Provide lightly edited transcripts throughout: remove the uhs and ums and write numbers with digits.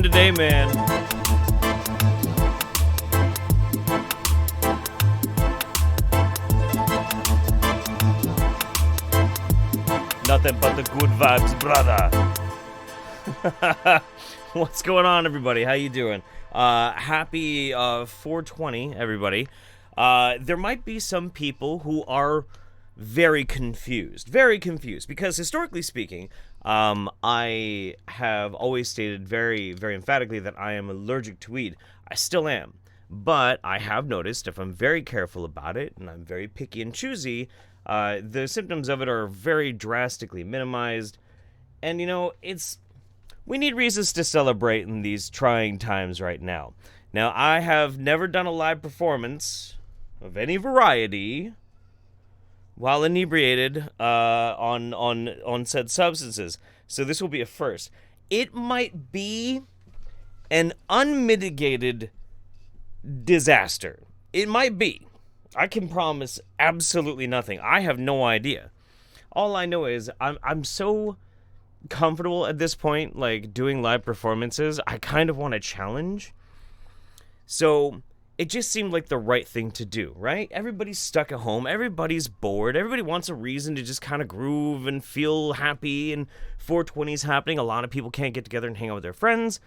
today, man. Nothing but the good vibes, brother. What's going on, everybody? How you doing? Happy 420, everybody. There might be some people who are very confused, because historically speaking, I have always stated very, very emphatically that I am allergic to weed. I still am, but I have noticed if I'm very careful about it and I'm very picky and choosy, the symptoms of it are very drastically minimized. And you know, we need reasons to celebrate in these trying times right now. Now, I have never done a live performance of any variety while inebriated on said substances. So this will be a first. It might be an unmitigated disaster. It might be. I can promise absolutely nothing. I have no idea. All I know is I'm so comfortable at this point, like doing live performances. I kind of want a challenge. So it just seemed like the right thing to do, right? Everybody's stuck at home. Everybody's bored. Everybody wants a reason to just kind of groove and feel happy. And 420 is happening. A lot of people can't get together and hang out with their friends.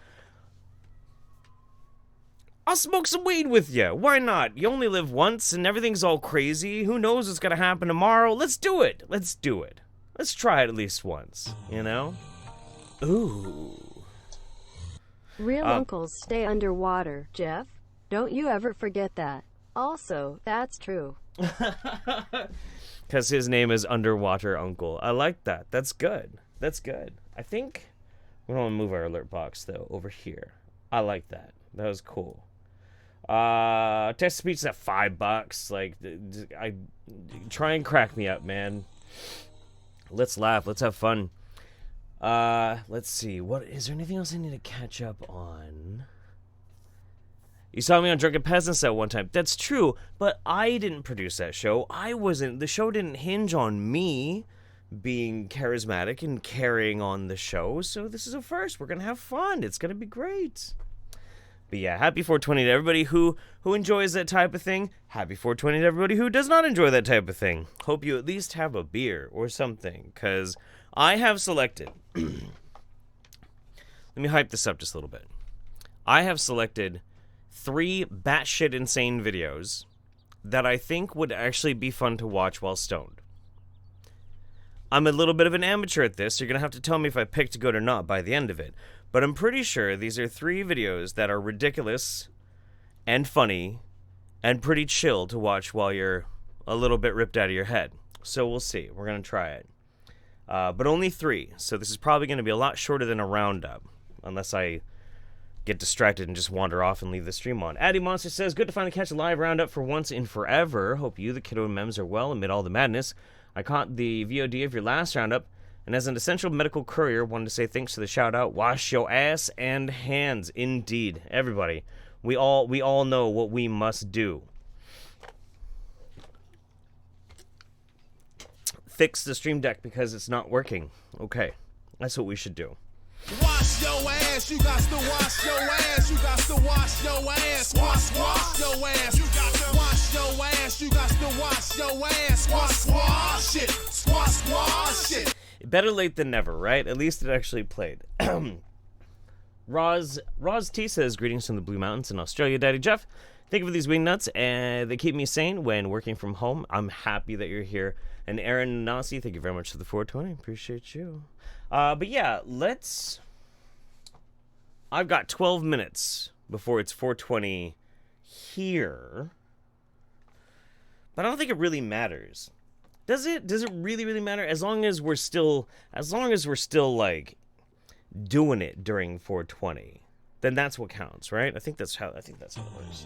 I'll smoke some weed with you. Why not? You only live once and everything's all crazy. Who knows what's going to happen tomorrow? Let's do it. Let's do it. Let's try it at least once, you know? Ooh. Real uncles stay underwater, Jeff. Don't you ever forget that. Also, that's true. Because his name is Underwater Uncle. I like that. That's good. That's good. I think we don't want to move our alert box, though, over here. I like that. That was cool. Test speech is at $5. Like, I try and crack me up, man. Let's laugh. Let's have fun. Let's see. Is there anything else I need to catch up on? You saw me on Drunken Peasants that one time. That's true, but I didn't produce that show. The show didn't hinge on me being charismatic and carrying on the show, so this is a first. We're going to have fun. It's going to be great. But yeah, happy 420 to everybody who enjoys that type of thing. Happy 420 to everybody who does not enjoy that type of thing. Hope you at least have a beer or something, because I have selected... Let me hype this up just a little bit. I have selected 3 batshit insane videos that I think would actually be fun to watch while stoned. I'm a little bit of an amateur at this. So you're going to have to tell me if I picked good or not by the end of it. But I'm pretty sure these are 3 videos that are ridiculous and funny and pretty chill to watch while you're a little bit ripped out of your head. So we'll see. We're going to try it. But only 3. So this is probably going to be a lot shorter than a roundup. Unless I get distracted and just wander off and leave the stream on. Addy Monster says, good to finally catch a live roundup for once in forever. Hope you, the kiddo and mems, are well amid all the madness. I caught the VOD of your last roundup, and as an essential medical courier, wanted to say thanks for the shout out. Wash your ass and hands. Indeed. Everybody. We all know what we must do. Fix the stream deck because it's not working. Okay. That's what we should do. Wash your ass, you got to wash your ass, you got to wash your ass, wash your ass, you got to wash your ass, you got to wash your ass, wash it. Better late than never, right? At least it actually played. Roz T says, greetings from the Blue Mountains in Australia, Daddy Jeff. Thank you for these wingnuts, and they keep me sane when working from home. I'm happy that you're here. And Aaron Nasi, thank you very much for the 420. Appreciate you. But yeah, I've got 12 minutes before it's 420 here. But I don't think it really matters. Does it? Does it really matter? As long as we're still like doing it during 420, then that's what counts, right? I think that's how it works.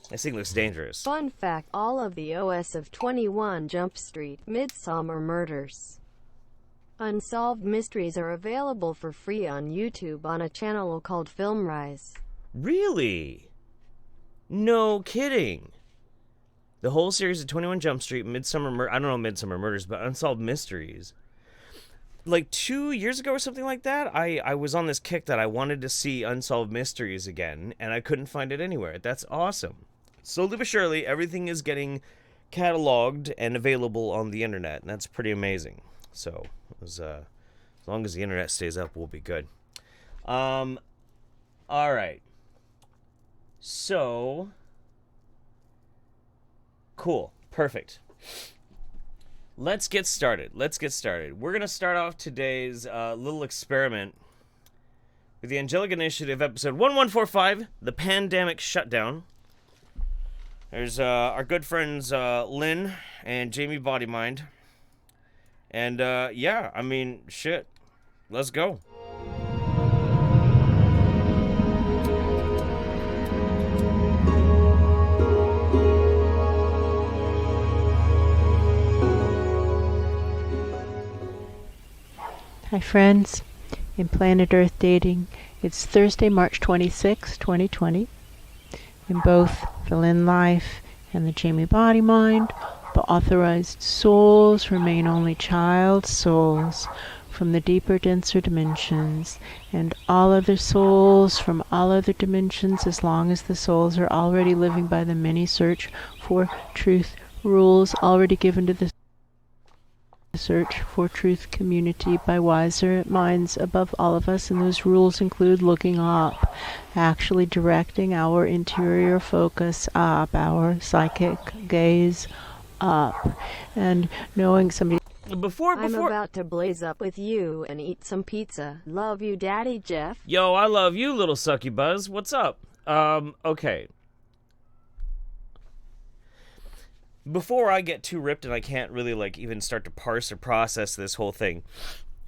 This thing looks dangerous. Fun fact, all of the OS of 21 Jump Street Midsomer Murders Unsolved Mysteries are available for free on YouTube on a channel called FilmRise. Really? No kidding. The whole series of 21 Jump Street, I don't know Midsummer Murders, but Unsolved Mysteries. like 2 years ago or something like that, I was on this kick that I wanted to see Unsolved Mysteries again, and I couldn't find it anywhere. That's awesome. Slowly but surely, everything is getting cataloged and available on the internet, and that's pretty amazing. So, as long as the internet stays up, we'll be good. All right. So, cool. Perfect. Let's get started. We're going to start off today's little experiment with the Angelic Initiative, episode 1145, The Pandemic Shutdown. There's our good friends Lynn and Jamie Bodymind. And, yeah, I mean, shit. Let's go. Hi friends, in Planet Earth Dating, it's Thursday, March 26, 2020. In both the Lynn Life and the Jamie Body Mind, the authorized souls remain only child souls from the deeper, denser dimensions, and all other souls from all other dimensions, as long as the souls are already living by the many search for truth rules already given to the search for truth community by wiser minds above all of us, and those rules include looking up, actually directing our interior focus up, our psychic gaze up, and knowing somebody. I'm about to blaze up with you and eat some pizza. Love you, Daddy Jeff. Yo, I love you, little sucky buzz. What's up? Okay. Before I get too ripped and I can't really, like, even start to parse or process this whole thing,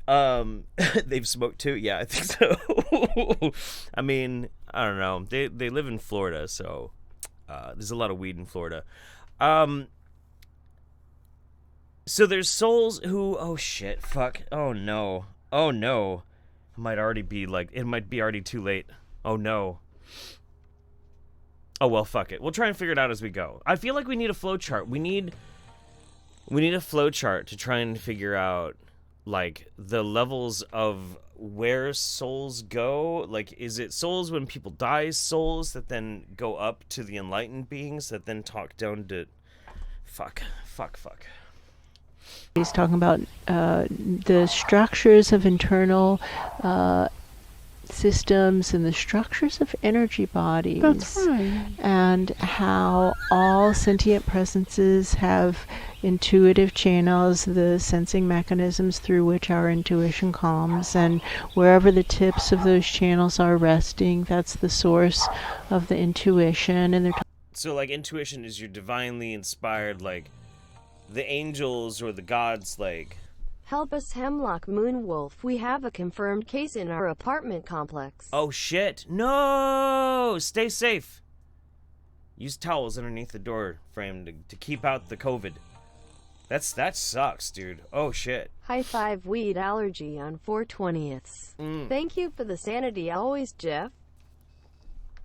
they've smoked too? Yeah, I think so. I mean, I don't know. They live in Florida, so there's a lot of weed in Florida. So there's souls who, oh shit, fuck, oh no, it might be already too late. Oh no. Oh, well, fuck it. We'll try and figure it out as we go. I feel like we need a flowchart. We need a flowchart to try and figure out, like, the levels of where souls go. Like, is it souls when people die, souls that then go up to the enlightened beings that then talk down to... Fuck. He's talking about the structures of internal systems and the structures of energy bodies. That's right. And how all sentient presences have intuitive channels, the sensing mechanisms through which our intuition comes, and wherever the tips of those channels are resting, that's the source of the intuition. And they're so, like, intuition is your divinely inspired, like, the angels or the gods, like... Help us, Hemlock Moonwolf. We have a confirmed case in our apartment complex. Oh shit. No! Stay safe. Use towels underneath the door frame to keep out the COVID. That sucks, dude. Oh shit. High five weed allergy on 4/20ths. Thank you for the sanity always, Jeff.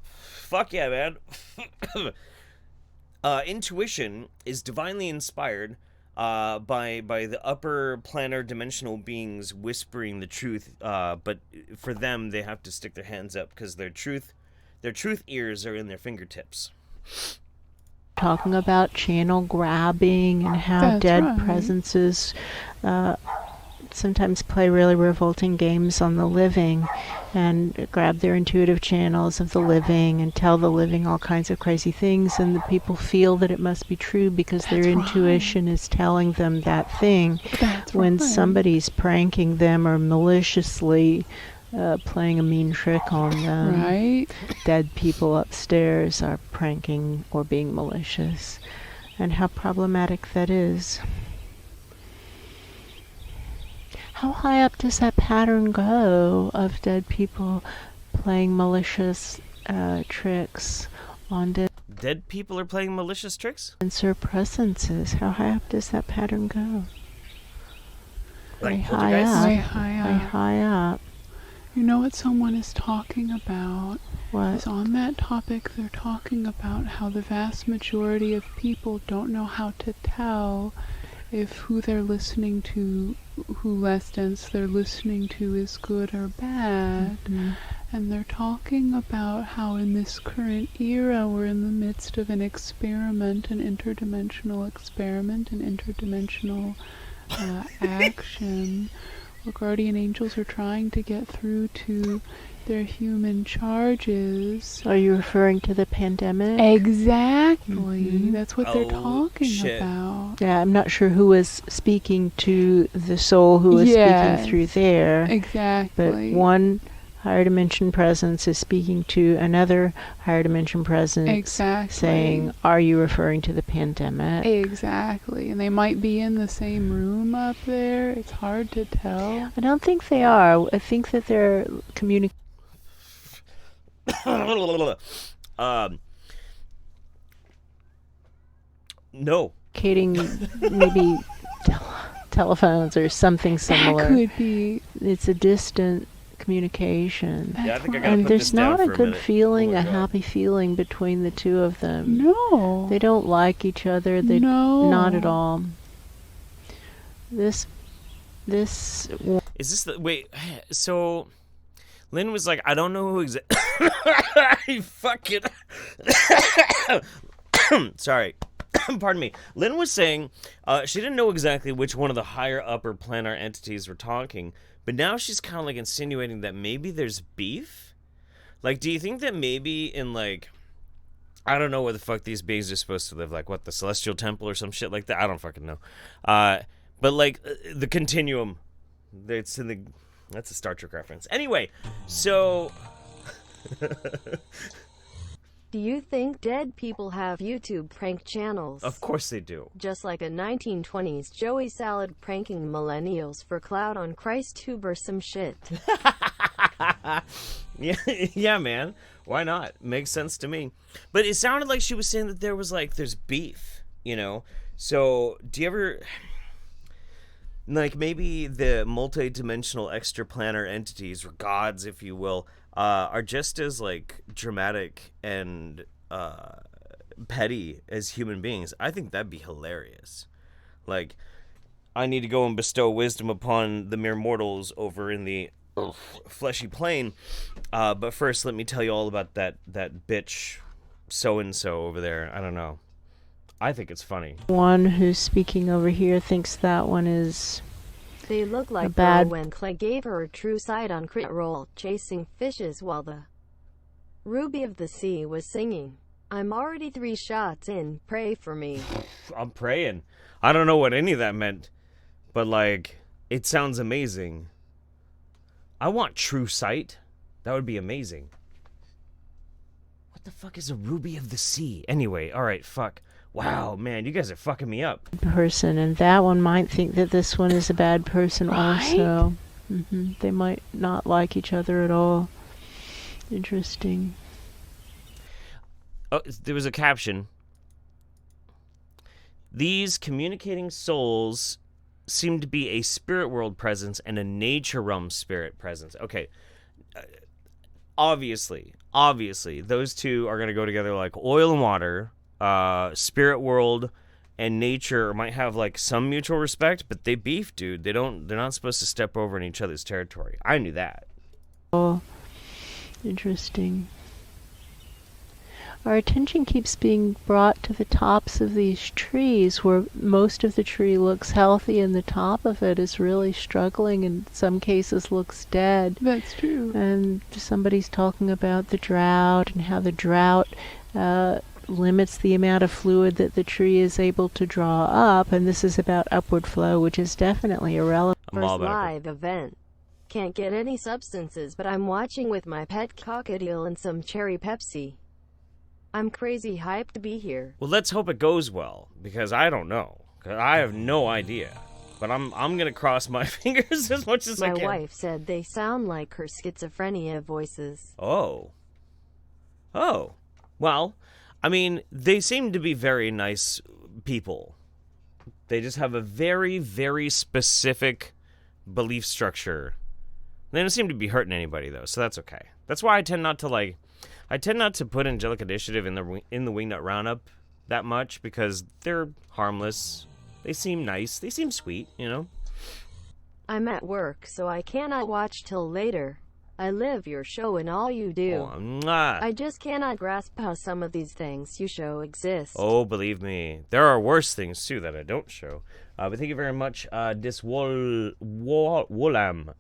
Fuck yeah, man. Intuition is divinely inspired by the upper planar dimensional beings whispering the truth, but for them they have to stick their hands up because their truth ears are in their fingertips. talking about channel grabbing and how That's dead right. presences sometimes play really revolting games on the living and grab their intuitive channels of the living and tell the living all kinds of crazy things, and the people feel that it must be true because their intuition is telling them that thing. That's When right. somebody's pranking them or maliciously playing a mean trick on them, Right? dead people upstairs are pranking or being malicious, and how problematic that is. How high up does that pattern go of dead people playing malicious tricks on Dead people are playing malicious tricks? denser presences? How high up does that pattern go? Like Very high poltergeists? up. Way high Very up. high up. You know what someone is talking about? What? Is on that topic, they're talking about how the vast majority of people don't know how to tell if who they're listening to, who less dense they're listening to is good or bad. Mm-hmm. And they're talking about how in this current era we're in the midst of an experiment, an interdimensional experiment, an interdimensional action, where guardian angels are trying to get through to their human charges. Are you referring to the pandemic? Exactly. Mhm. That's what they're talking shit. about. Yeah, I'm not sure who was speaking to the soul who was Yes. speaking through there. Exactly. But one higher dimension presence is speaking to another higher dimension presence, Exactly. saying, "Are you referring to the pandemic?" Exactly. And they might be in the same room up there. It's hard to tell. I don't think they are. I think that they're communicating. No. Maybe telephones or something similar. That could be. It's a distant communication. Yeah, I think I gotta And put there's this down not a for a good minute. feeling, Oh my a God. happy feeling between the two of them. No. They don't like each other. They No. not at all. This Is this the wait? So, Lynn was like, I don't know who exactly. Fuck it. Sorry. Pardon me. Lynn was saying she didn't know exactly which one of the higher upper planar entities were talking, but now she's kind of like insinuating that maybe there's beef. Like, do you think that maybe in like, I don't know where the fuck these beings are supposed to live, like what, the Celestial Temple or some shit like that? I don't fucking know. But like the continuum, it's in the. That's a Star Trek reference. Anyway, so. Do you think dead people have YouTube prank channels? Of course they do. Just like a 1920s Joey Salad pranking millennials for clout on ChristTube or some shit. Yeah, man. Why not? Makes sense to me. But it sounded like she was saying that there's beef, you know? So, do you ever, like, maybe the multi-dimensional extraplanar entities, or gods, if you will, are just as, like, dramatic and petty as human beings? I think that'd be hilarious. Like, I need to go and bestow wisdom upon the mere mortals over in the fleshy plane. But first, let me tell you all about that bitch so-and-so over there. I don't know. I think it's funny. one who's speaking over here thinks that one is They look like bad- Pearl when Clay gave her a true sight on Crit Roll, chasing fishes while the Ruby of the Sea was singing. I'm already 3 shots in, pray for me. I'm praying. I don't know what any of that meant, but like, it sounds amazing. I want true sight. That would be amazing. What the fuck is a Ruby of the Sea? Anyway, alright, fuck. Wow, man, you guys are fucking me up. person, and that one might think that this one is a bad person also. They might not like each other at all. Interesting. Oh, there was a caption. These communicating souls seem to be a spirit world presence and a nature realm spirit presence. Okay. Obviously, those two are going to go together like oil and water. Spirit world and nature might have like some mutual respect, but they beef, dude. They're not supposed to step over in each other's territory. I knew that. Oh, interesting. Our attention keeps being brought to the tops of these trees where most of the tree looks healthy and the top of it is really struggling, in some cases looks dead. That's true. And somebody's talking about the drought and how the drought limits the amount of fluid that the tree is able to draw up, and this is about upward flow, which is definitely irrelevant. I'm all First about it. live event. Can't get any substances, but I'm watching with my pet cockatiel and some cherry Pepsi. I'm crazy hyped to be here. Well, let's hope it goes well, because I don't know. 'Cause I have no idea. But I'm gonna cross my fingers as much as I My can. wife said they sound like her schizophrenia voices. Oh. Well, I mean, they seem to be very nice people. They just have a very, very specific belief structure. They don't seem to be hurting anybody, though, so that's okay. That's why I tend not to put Angelic Initiative in the Wingnut Roundup that much, because they're harmless. They seem nice. They seem sweet, you know? I'm at work, so I cannot watch till later. I live your show and all you do. Oh, mwah. I just cannot grasp how some of these things you show exist. Oh, believe me. There are worse things, too, that I don't show. But thank you very much, Wolam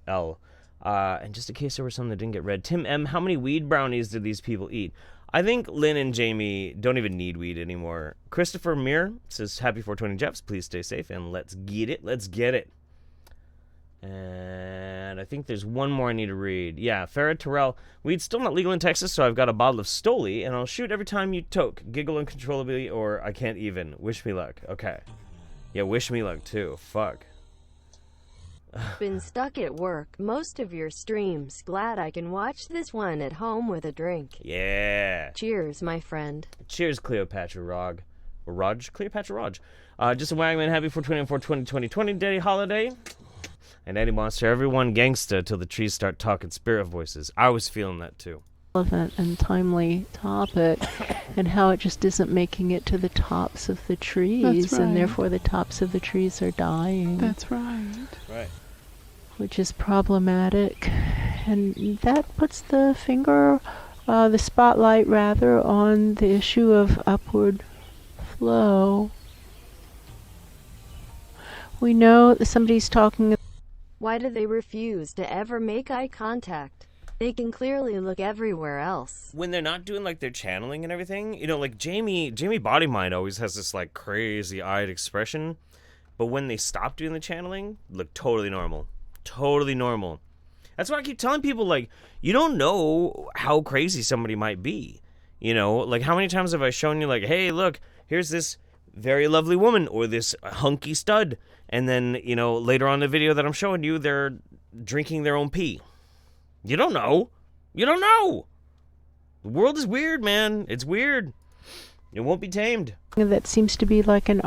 L. And just in case there was something that didn't get read, Tim M., how many weed brownies did these people eat? I think Lynn and Jamie don't even need weed anymore. Christopher Muir says, happy 420 Jeffs. Please stay safe, and let's get it. Let's get it. And I think there's one more I need to read. Yeah, Farrah Terrell. Weed's still not legal in Texas, so I've got a bottle of Stoli, and I'll shoot every time you toke. Giggle uncontrollably, or I can't even. Wish me luck. Okay. Yeah, wish me luck, too. Fuck. Been stuck at work most of your streams. Glad I can watch this one at home with a drink. Yeah. Cheers, my friend. Cheers, Cleopatra Rog. Or Rog? Cleopatra Rog. Just a Wagman. Happy 420 and 420 2020 day holiday. And Eddie Monster, everyone gangsta till the trees start talking spirit voices. I was feeling that too. Relevant and timely topic, and how it just isn't making it to the tops of the trees, That's right. and therefore the tops of the trees are dying. That's right. Right. Which is problematic, and that puts the spotlight rather, on the issue of upward flow. We know that somebody's talking. Why do they refuse to ever make eye contact? They can clearly look everywhere else. When they're not doing like their channeling and everything, you know, like Jamie Body Mind always has this like crazy eyed expression, but when they stop doing the channeling, look totally normal. Totally normal. That's why I keep telling people, like, you don't know how crazy somebody might be. You know, like how many times have I shown you, like, hey, look, here's this very lovely woman or this hunky stud, and then, you know, later on in the video that I'm showing you, they're drinking their own pee. You don't know. You don't know. The world is weird, man. It's weird. It won't be tamed. That seems to be like an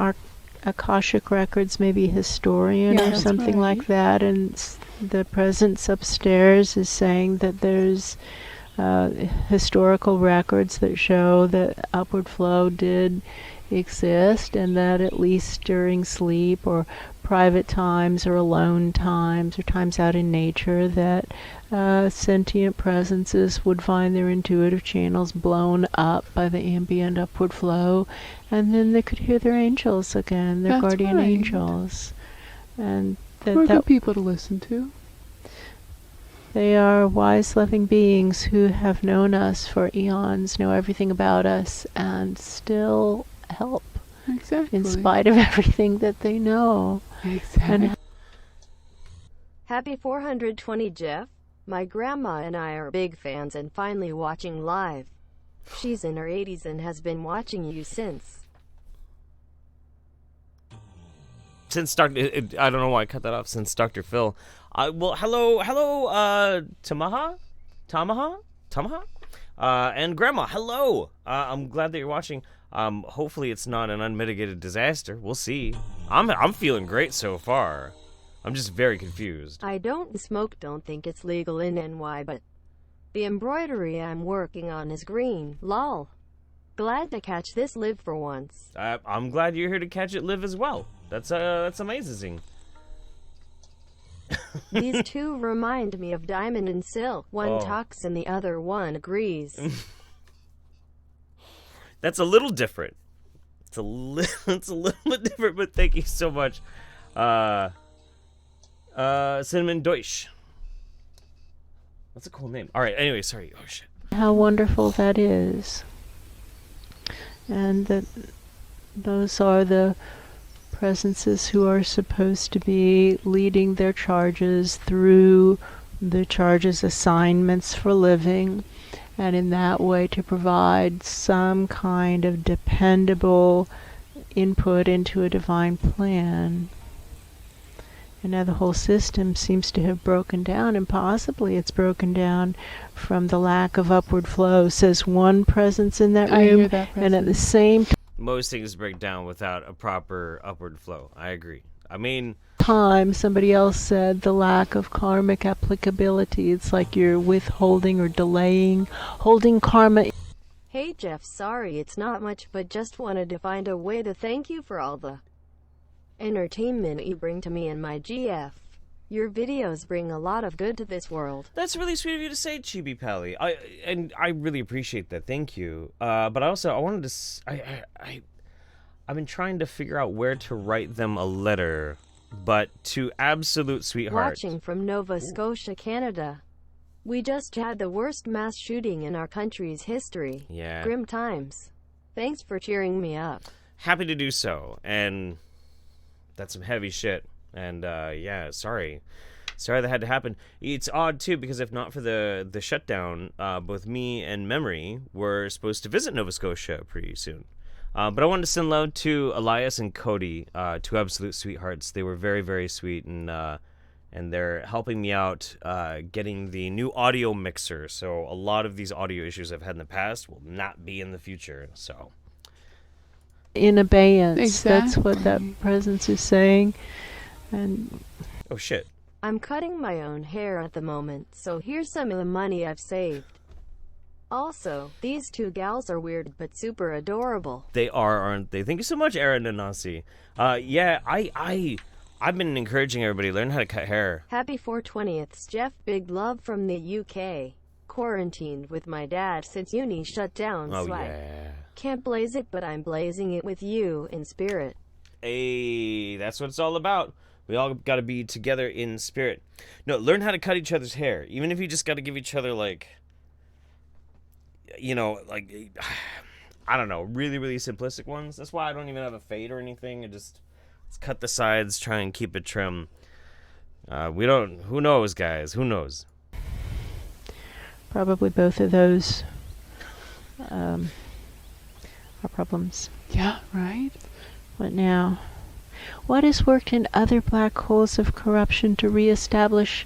Akashic Records, maybe historian Yeah, or that's something right. like that, and the presence upstairs is saying that there's historical records that show that upward flow did exist, and that at least during sleep or private times or alone times or times out in nature, that sentient presences would find their intuitive channels blown up by the ambient upward flow, and then they could hear their angels again, their That's guardian right. angels. And We're that good people to listen to. they are wise, loving beings who have known us for eons, know everything about us, and still help Exactly. in spite of everything that they know. Exactly. And Happy 420, Jeff. My grandma and I are big fans and finally watching live. She's in her 80s and has been watching you since. Since Dr. I don't know why I cut that off. Since Dr. Phil. Well, hello, Tamaha, and Grandma. Hello. I'm glad that you're watching. Hopefully it's not an unmitigated disaster. We'll see. I'm feeling great so far. I'm just very confused. I don't think it's legal in NY, but the embroidery I'm working on is green. Lol. Glad to catch this live for once. I'm glad you're here to catch it live as well. That's amazing. These two remind me of Diamond and Silk. One Oh. talks and the other one agrees. That's a little different. It's a little bit different, but thank you so much. Cinnamon Deutsch. That's a cool name. All right, anyway, sorry. Oh, shit. how wonderful that is. And that those are the presences who are supposed to be leading their charges through the charges assignments for living, and in that way to provide some kind of dependable input into a divine plan. And now the whole system seems to have broken down, and possibly it's broken down from the lack of upward flow, says one presence in that room. I hear that and at the presence. same Most things break down without a proper upward flow. I agree. I mean, time, somebody else said the lack of karmic applicability. It's like you're withholding or delaying, holding karma. Hey Jeff, sorry it's not much, but just wanted to find a way to thank you for all the entertainment you bring to me and my GF. Your videos bring a lot of good to this world. That's really sweet of you to say, Chibi Pally. I really appreciate that. Thank you. But I wanted to. I've been trying to figure out where to write them a letter, but to absolute sweetheart. Watching from Nova Scotia, Canada. We just had the worst mass shooting in our country's history. Yeah. Grim times. Thanks for cheering me up. Happy to do so, and that's some heavy shit. And yeah, sorry that had to happen. It's odd too, because if not for the shutdown, both me and Memory were supposed to visit Nova Scotia pretty soon. But I wanted to send love to Elias and Cody, two absolute sweethearts. They were very, very sweet, and they're helping me out getting the new audio mixer. So a lot of these audio issues I've had in the past will not be in the future. So In abeyance. Exactly. That's what that presence is saying. And oh shit. I'm cutting my own hair at the moment, so here's some of the money I've saved. Also, these two gals are weird but super adorable. They are, aren't they? Thank you so much, Aaron and Nasi. Yeah, I've been encouraging everybody to learn how to cut hair. Happy 420th, Jeff. Big love from the UK. Quarantined with my dad since uni shut down. Oh Swag. yeah. Can't blaze it, but I'm blazing it with you in spirit. Hey, that's what it's all about. We all got to be together in spirit. No, learn how to cut each other's hair. Even if you just got to give each other, like, you know, like, I don't know, really, really simplistic ones. That's why I don't even have a fade or anything. Let's cut the sides, try and keep it trim. Who knows, guys? Who knows? probably both of those are problems. Yeah, right? What now? What has worked in other black holes of corruption to reestablish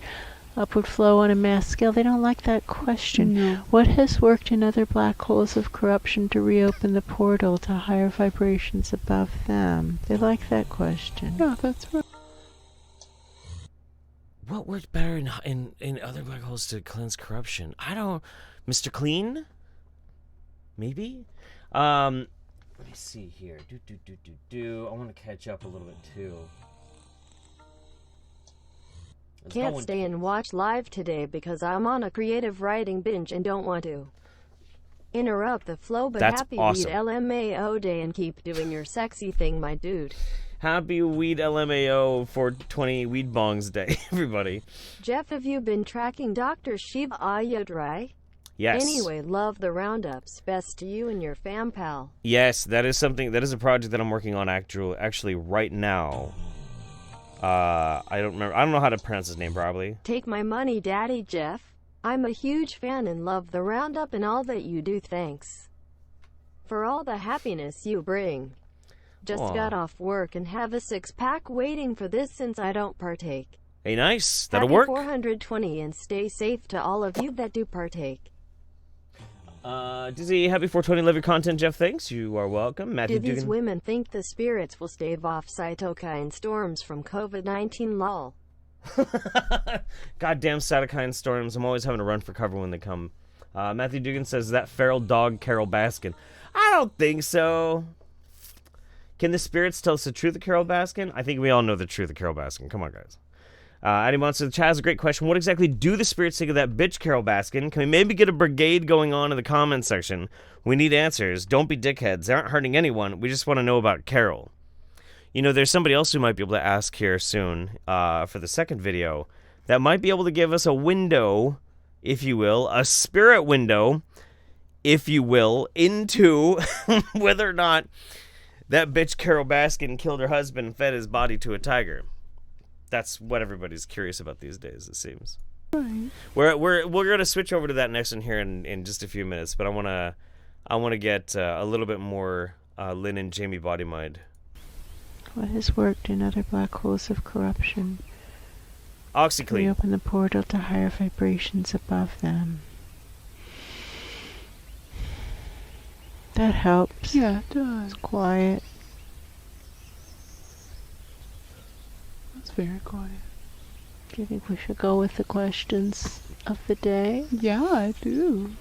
upward flow on a mass scale? They don't like that question. No. What has worked in other black holes of corruption to reopen the portal to higher vibrations above them? They like that question. Yeah, that's right. What worked better in other black holes to cleanse corruption? I don't... Mr. Clean? Maybe? Let me see here. I want to catch up a little bit, too. Can't stay and watch live today because I'm on a creative writing binge and don't want to interrupt the flow, but That's happy awesome. Weed LMAO day and keep doing your sexy thing, my dude. Happy Weed LMAO 420 Weed Bongs Day, everybody. Jeff, have you been tracking Dr. Shiva Ayodhya? Yes. Anyway, love the roundups. Best to you and your fam pal. Yes, that is a project that I'm working on actually right now. I don't know how to pronounce his name properly. Take my money, Daddy Jeff. I'm a huge fan and love the roundup and all that you do. Thanks for all the happiness you bring. Just Aw. got off work and have a six-pack waiting for this since I don't partake. Hey, nice. That'll Happy work. 420 and stay safe to all of you that do partake. Dizzy, happy 420. Love your content, Jeff. Thanks. You are welcome. Matthew Do these Dugan. women think the spirits will stave off cytokine storms from COVID-19 lol? Goddamn cytokine storms. I'm always having to run for cover when they come. Matthew Dugan says, that feral dog Carol Baskin. I don't think so. Can the spirits tell us the truth of Carol Baskin? I think we all know the truth of Carol Baskin. Come on, guys. Addy Monster, Chaz, has a great question. What exactly do the spirits think of that bitch, Carol Baskin? Can we maybe get a brigade going on in the comments section? We need answers. Don't be dickheads. They aren't hurting anyone. We just want to know about Carol. You know, there's somebody else who might be able to ask here soon for the second video that might be able to give us a window, if you will, a spirit window, if you will, into whether or not that bitch Carol Baskin killed her husband and fed his body to a tiger. That's what everybody's curious about these days, it seems. Right. We're gonna switch over to that next one here in just a few minutes, but I wanna get a little bit more Lynn and Jamie body mind. What has worked in other black holes of corruption to OxyClean. reopen the portal to higher vibrations above them? That helps. Yeah, it does. It's quiet. It's very quiet. Do you think we should go with the questions of the day? Yeah, I do.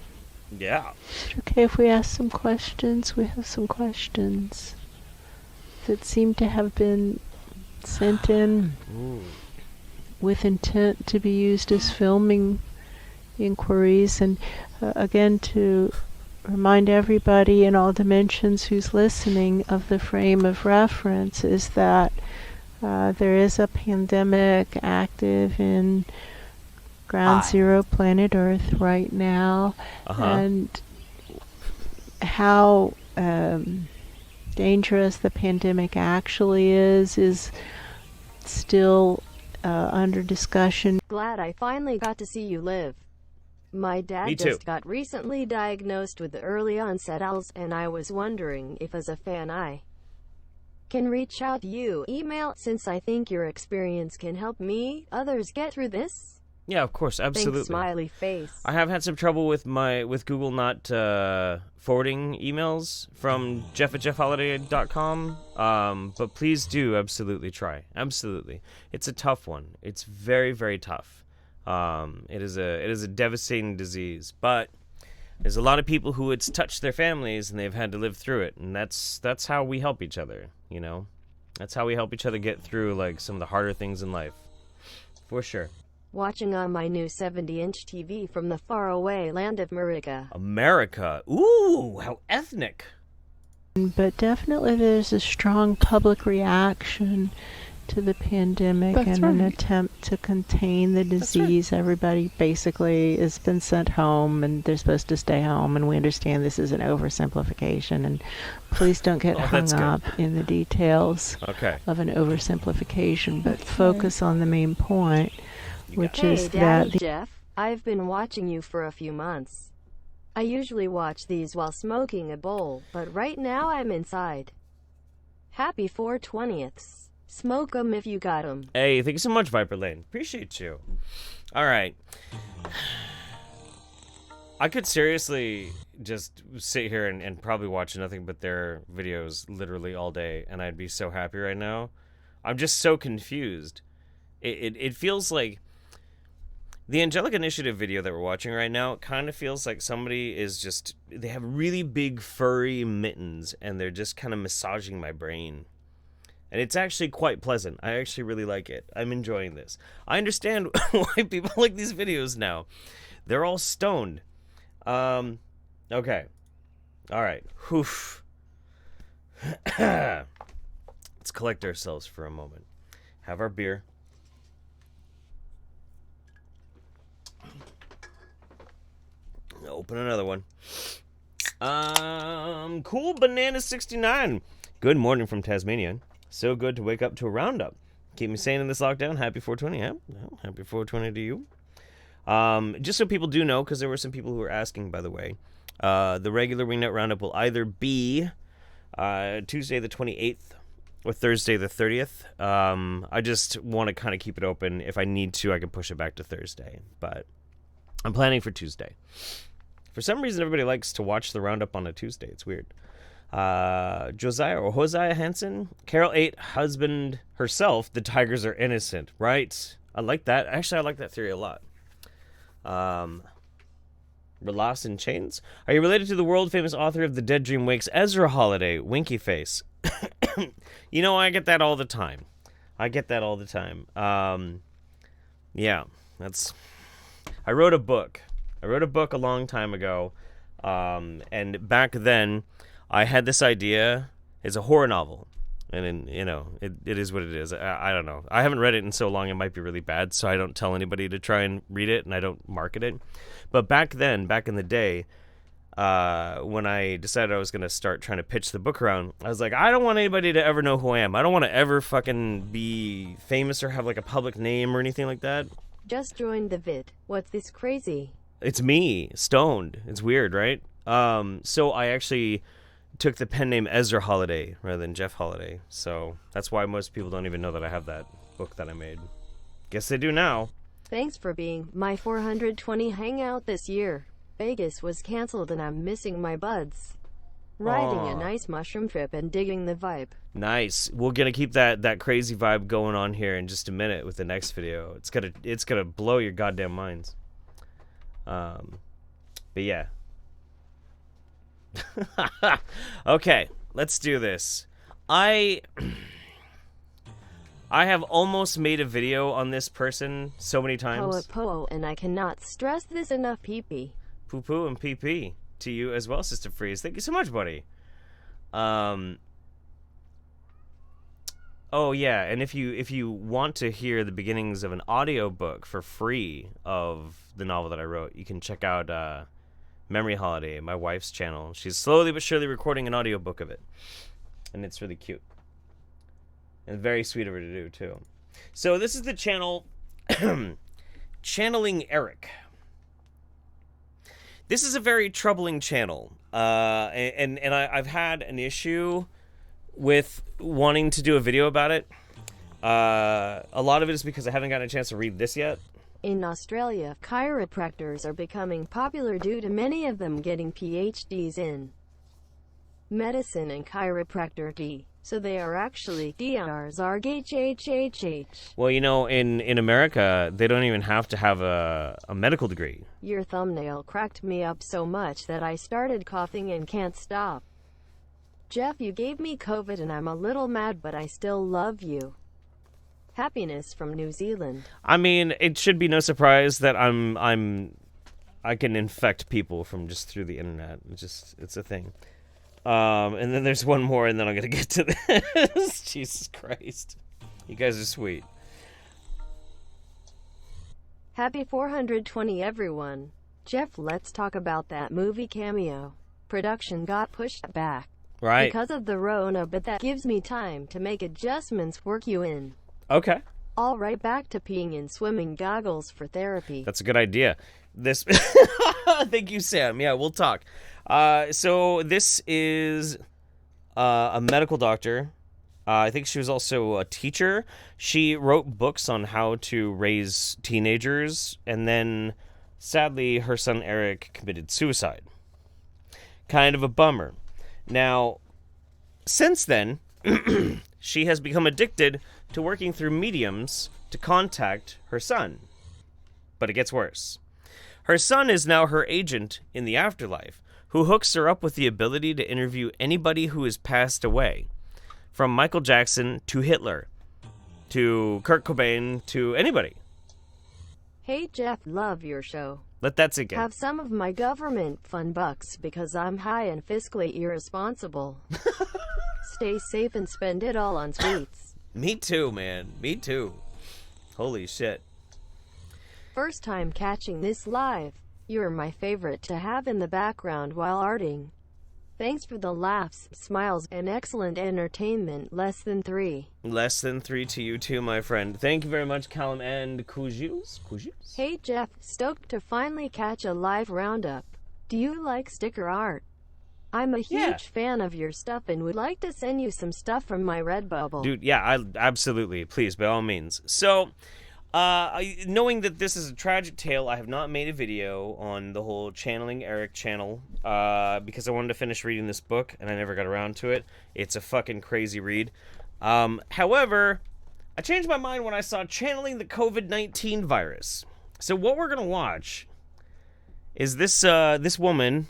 Yeah. Is it okay if we ask some questions? We have some questions that seem to have been sent in with intent to be used as filming inquiries. And again, to remind everybody in all dimensions who's listening of the frame of reference is that there is a pandemic active in Ground Zero, planet Earth, right now, and how dangerous the pandemic actually is still under discussion. Glad I finally got to see you live. My dad just got recently diagnosed with early onset ALS, and I was wondering if as a fan I can reach out to you, email, since I think your experience can help me, others get through this. Yeah, of course, absolutely. Thanks, smiley face. I have had some trouble with Google not forwarding emails from jeff@jeffholiday.com, but please do absolutely try. Absolutely. It's a tough one. It's very, very tough. It is a devastating disease, but there's a lot of people who it's touched their families and they've had to live through it, and that's how we help each other, you know? That's how we help each other get through like some of the harder things in life. For sure. Watching on my new 70-inch TV from the faraway land of America. America. Ooh, how ethnic. But definitely there's a strong public reaction to the pandemic an attempt to contain the disease. Everybody basically has been sent home and they're supposed to stay home, and we understand this is an oversimplification, and please don't get hung up in the details of an oversimplification, but focus on the main point, which is Daddy that Jeff, I've been watching you for a few months. I usually watch these while smoking a bowl, but right now I'm inside. Happy 420ths. Smoke 'em if you got 'em. Hey, thank you so much, Viper Lane. Appreciate you. All right. I could seriously just sit here and probably watch nothing but their videos literally all day, and I'd be so happy right now. I'm just so confused. It feels like the Angelic Initiative video that we're watching right now kind of feels like somebody is just, they have really big furry mittens and they're just kind of massaging my brain. And it's actually quite pleasant. I actually really like it. I'm enjoying this. I understand why people like these videos now. They're all stoned. Okay. All right. Oof. Let's collect ourselves for a moment. Have our beer. Open another one. Cool Banana 69. Good morning from Tasmania. So good to wake up to a roundup. Keep me sane in this lockdown. Happy 420. Yeah, happy 420 to you. Just so people do know, because there were some people who were asking, by the way, the regular Wingnut Roundup will either be Tuesday the 28th or Thursday the 30th. I just want to kind of keep it open. If I need to, I can push it back to Thursday. But I'm planning for Tuesday. For some reason, everybody likes to watch the Roundup on a Tuesday. It's weird. Hosea Hansen. Carol ate husband herself. The tigers are innocent. Right? I like that. Actually, I like that theory a lot. Relas in Chains. Are you related to the world-famous author of The Dead Dream Wakes, Ezra Holiday? Winky face. You know, I get that all the time. Yeah, that's... I wrote a book a long time ago, and back then, I had this idea. It's a horror novel, and you know, it is what it is. I don't know. I haven't read it in so long, it might be really bad, so I don't tell anybody to try and read it, and I don't market it. But back then, back in the day, when I decided I was going to start trying to pitch the book around, I was like, I don't want anybody to ever know who I am. I don't want to ever fucking be famous or have like a public name or anything like that. Just joined the vid. What's this crazy? It's me, stoned. It's weird, right? So I actually took the pen name Ezra Holiday rather than Jeff Holiday. So that's why most people don't even know that I have that book that I made. Guess they do now. Thanks for being my 420 hangout this year. Vegas was canceled and I'm missing my buds. Riding a nice mushroom trip and digging the vibe. Nice. We're gonna keep that crazy vibe going on here in just a minute with the next video. It's gonna blow your goddamn minds. But yeah. Okay, let's do this. I have almost made a video on this person so many times. Poa, and I cannot stress this enough, PP. Poo poo and PP to you as well, Sister Freeze. Thank you so much, buddy. Oh yeah, and if you want to hear the beginnings of an audiobook for free of the novel that I wrote, you can check out Memory Holiday, my wife's channel. She's slowly but surely recording an audiobook of it. And it's really cute. And very sweet of her to do, too. So this is the channel Channeling Eric. This is a very troubling channel. And I've had an issue with wanting to do a video about it. A lot of it is because I haven't gotten a chance to read this yet. In Australia, chiropractors are becoming popular due to many of them getting PhDs in medicine and chiropractic. So they are actually DRs. Well, you know, in America, they don't even have to have a medical degree. Your thumbnail cracked me up so much that I started coughing and can't stop. Jeff, you gave me COVID and I'm a little mad, but I still love you. Happiness from New Zealand. I mean, it should be no surprise that I can infect people from just through the internet. It's a thing. And then there's one more, and then I'm gonna get to this. Jesus Christ, you guys are sweet. Happy 420, everyone. Jeff, let's talk about that movie Cameo. Production got pushed back. Right. Because of the Rona, but that gives me time to make adjustments. Work you in. Okay. All right, back to peeing in swimming goggles for therapy. That's a good idea. This. Thank you, Sam. Yeah, we'll talk. So this is a medical doctor. I think she was also a teacher. She wrote books on how to raise teenagers, and then, sadly, her son Eric committed suicide. Kind of a bummer. Now, since then, she has become addicted to working through mediums to contact her son. But it gets worse. Her son is now her agent in the afterlife, who hooks her up with the ability to interview anybody who has passed away. From Michael Jackson to Hitler, to Kurt Cobain, to anybody. Hey Jeff, love your show. Let that sink in. Have some of my government fund bucks because I'm high and fiscally irresponsible. Stay safe and spend it all on sweets. Me too, man. Me too. Holy shit. First time catching this live. You're my favorite to have in the background while arting. Thanks for the laughs, smiles, and excellent entertainment. Less than 3. Less than 3 to you too, my friend. Thank you very much, Callum and Kujus. Hey Jeff, stoked to finally catch a live roundup. Do you like sticker art? I'm a huge fan of your stuff and would like to send you some stuff from my Redbubble. Dude, yeah, absolutely. Please, by all means. So, knowing that this is a tragic tale, I have not made a video on the whole Channeling Eric channel because I wanted to finish reading this book and I never got around to it. It's a fucking crazy read. However, I changed my mind when I saw Channeling the COVID-19 virus. So what we're gonna watch is this woman,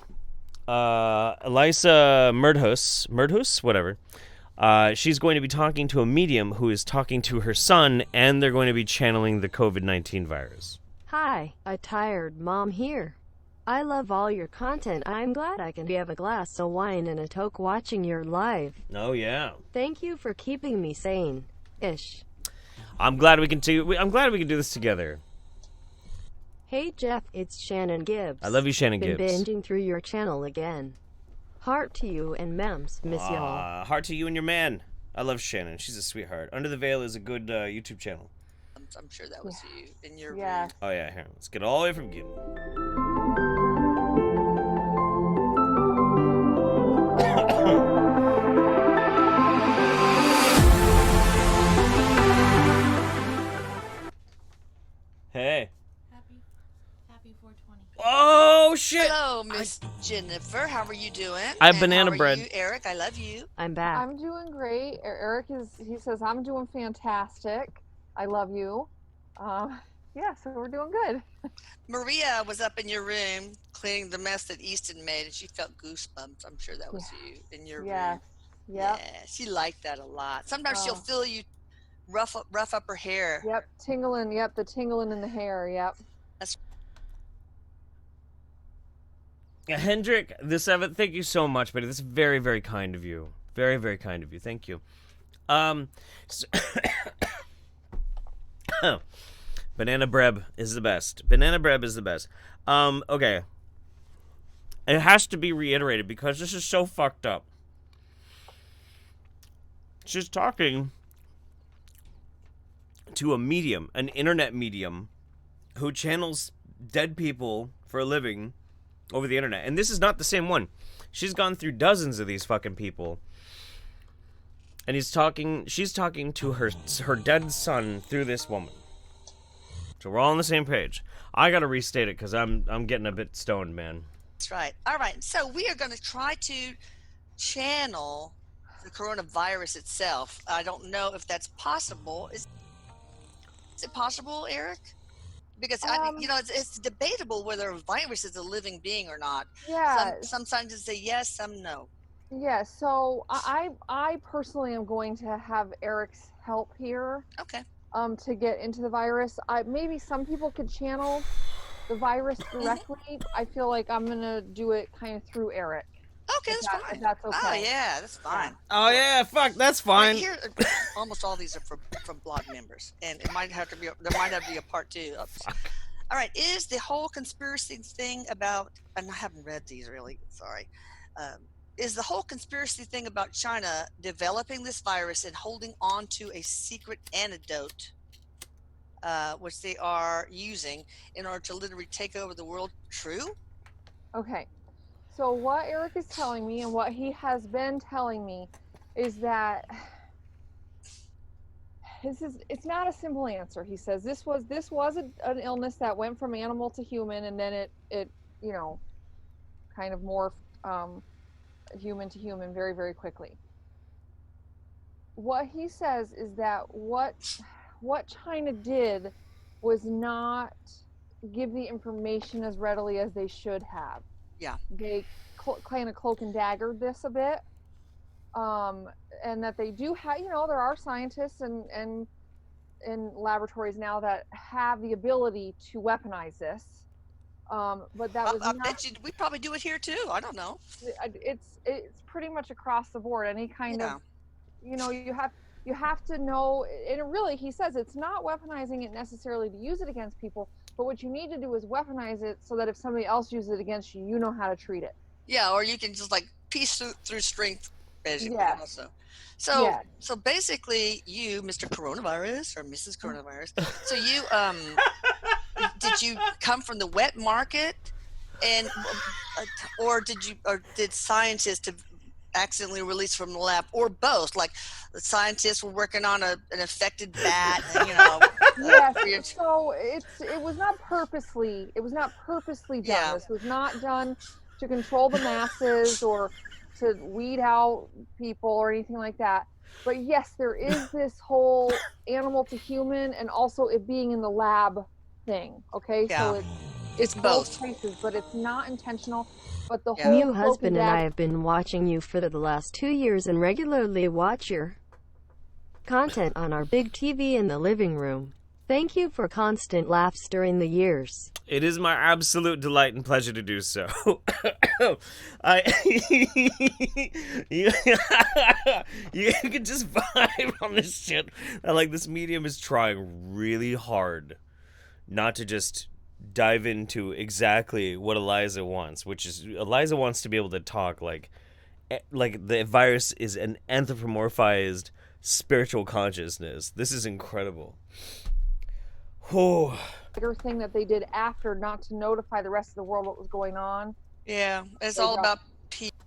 Elisa Murdhus, whatever. She's going to be talking to a medium who is talking to her son, and they're going to be channeling the COVID-19 virus. Hi, a tired mom here. I love all your content. I'm glad I can have a glass of wine and a toke watching your live. Oh yeah. Thank you for keeping me sane. Ish. I'm glad we can do this together. Hey Jeff, it's Shannon Gibbs. I love you, Shannon Been Gibbs. binging through your channel again. Heart to you and mems, miss y'all. Heart to you and your man. I love Shannon. She's a sweetheart. Under the Veil is a good YouTube channel. I'm sure that was you in your room. Oh yeah, here. Let's get all the way from Gimli. Hey. Happy 420. Oh shit! Hello, Miss Jennifer. How are you doing? I have And banana how are bread. You? Eric, I love you. I'm back. I'm doing great. Eric he says, I'm doing fantastic. I love you. Yeah, so we're doing good. Maria was up in your room cleaning the mess that Easton made, and she felt goosebumps. I'm sure that was you in your room. Yep. Yeah, she liked that a lot. Sometimes she'll fill you rough up her hair. Yep, tingling. Yep, the tingling in the hair. Yep. Hendrik the Seventh, thank you so much, buddy. This is very, very kind of you. Very, very kind of you. Thank you. So Banana bread is the best. Banana bread is the best. Okay. It has to be reiterated because this is so fucked up. She's talking to a medium, an internet medium, who channels dead people for a living over the internet. And this is not the same one. She's gone through dozens of these fucking people. And she's talking to her dead son through this woman. So we're all on the same page. I gotta restate it because I'm getting a bit stoned, man. That's right. All right. So we are going to try to channel the coronavirus itself. I don't know if that's possible. Is it possible, Eric? Because it's debatable whether a virus is a living being or not. Yeah. Some scientists say yes, some no. Yeah. So I personally am going to have Eric's help here. Okay. To get into the virus. Maybe some people could channel the virus directly. I feel like I'm gonna do it kind of through Eric. Okay, that's fine. If that's okay. Oh yeah, that's fine. Oh yeah, fuck, that's fine. Here, almost all these are from blog members, and there might have to be a part 2. Oops. All right, is the whole conspiracy thing about? And I haven't read these really. Sorry. Is the whole conspiracy thing about China developing this virus and holding on to a secret antidote, which they are using in order to literally take over the world, true? Okay. So what Eric is telling me and what he has been telling me is that it's not a simple answer. He says this was an illness that went from animal to human, and then it kind of morphed human to human very, very quickly. What he says is that what China did was not give the information as readily as they should have. Yeah. They kind of cloak and daggered this a bit. And that they do have, there are scientists and in laboratories now that have the ability to weaponize this. But that was not, bet you we probably do it here too. I don't know. It's pretty much across the board. Any kind of, you have to know, and it really, he says it's not weaponizing it necessarily to use it against people, but what you need to do is weaponize it so that if somebody else uses it against you, you know how to treat it. Yeah, or you can just like piece through strength, basically. Yes. Also. Yes. So basically, you, Mr. Coronavirus or Mrs. Coronavirus, so you did you come from the wet market, and or did scientists accidentally released from the lab, or both? Like the scientists were working on an infected bat, and, Yes. So it was not purposely. It was not purposely done. Yeah. This was not done to control the masses or to weed out people or anything like that. But yes, there is this whole animal to human and also it being in the lab thing. Okay, Yeah. so It's both. cases, but it's not intentional. But the Yeah. whole New husband and I cloak have been watching you for the last 2 years and regularly watch your content on our big TV in the living room. Thank you for constant laughs during the years. It is my absolute delight and pleasure to do so. You can just vibe on this shit. Like, this medium is trying really hard not to just dive into exactly what Eliza wants, which is Eliza wants to be able to talk like the virus is an anthropomorphized spiritual consciousness. This is incredible. Oh. bigger thing that they did after, not to notify the rest of the world what was going on. Yeah, it's They all don't. about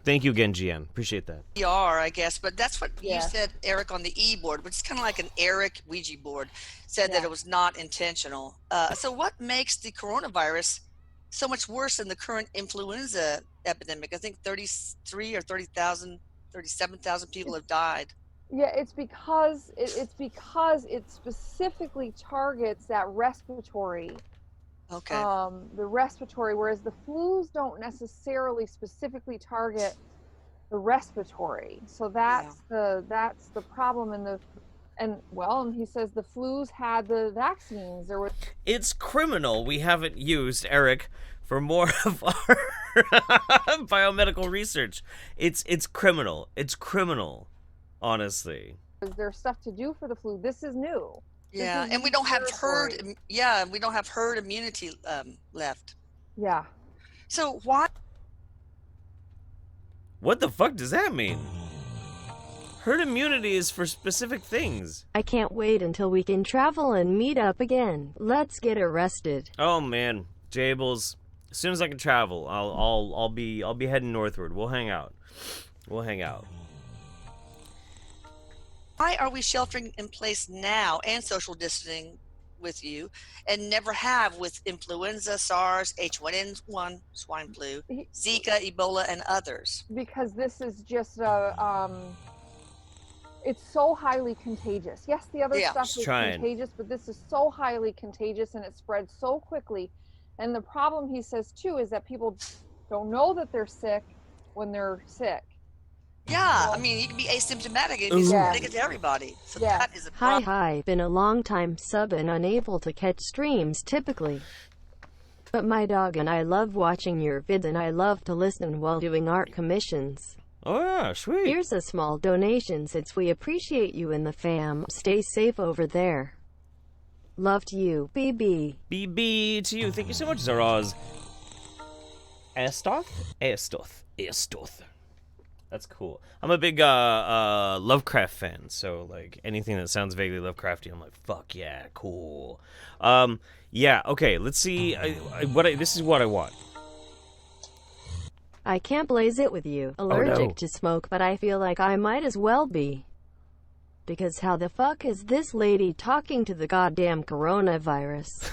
Thank you again, GN. Appreciate that. PR, I guess, but that's what you Yeah. said, Eric, on the e-board, which is kind of like an Eric Ouija board, said that Yeah. it was not intentional. So what makes the coronavirus so much worse than the current influenza epidemic? I think 33 or 30,000, 37,000 people have died. Yeah, it's because it specifically targets that respiratory, Okay. the respiratory, whereas the flus don't necessarily specifically target the respiratory. So that's the problem, And he says the flus had the vaccines. There was. It's criminal we haven't used Eric for more of our biomedical research. It's criminal. It's criminal, honestly. Is there stuff to do for the flu? This is new. Yeah, and we don't have herd. Yeah, we don't have herd immunity left. Yeah. So why? What the fuck does that mean? Herd immunity is for specific things. I can't wait until we can travel and meet up again. Let's get arrested. Oh man, Jables. As soon as I can travel, I'll be heading northward. We'll hang out. We'll hang out. Why are we sheltering in place now and social distancing with you, and never have with influenza, SARS, H1N1, swine flu, Zika, Ebola, and others? Because this is just it's so highly contagious. Yes, the other stuff is contagious, but this is so highly contagious and it spreads so quickly. And the problem, he says, too, is that people don't know that they're sick when they're sick. Yeah, I mean, you can be asymptomatic and be spreading it to everybody. So that is a problem. Hi, been a long time sub and unable to catch streams typically. But my dog and I love watching your vids and I love to listen while doing art commissions. Oh yeah, sweet. Here's a small donation since we appreciate you and the fam. Stay safe over there. Love to you, BB. BB to you. Thank you so much, Zaraz. Astoth? Astoth. That's cool. I'm a big Lovecraft fan, so like anything that sounds vaguely Lovecrafty, I'm like, fuck yeah, cool. Yeah, okay, let's see. This is what I want. I can't blaze it with you. Allergic to smoke, but I feel like I might as well be. Because how the fuck is this lady talking to the goddamn coronavirus?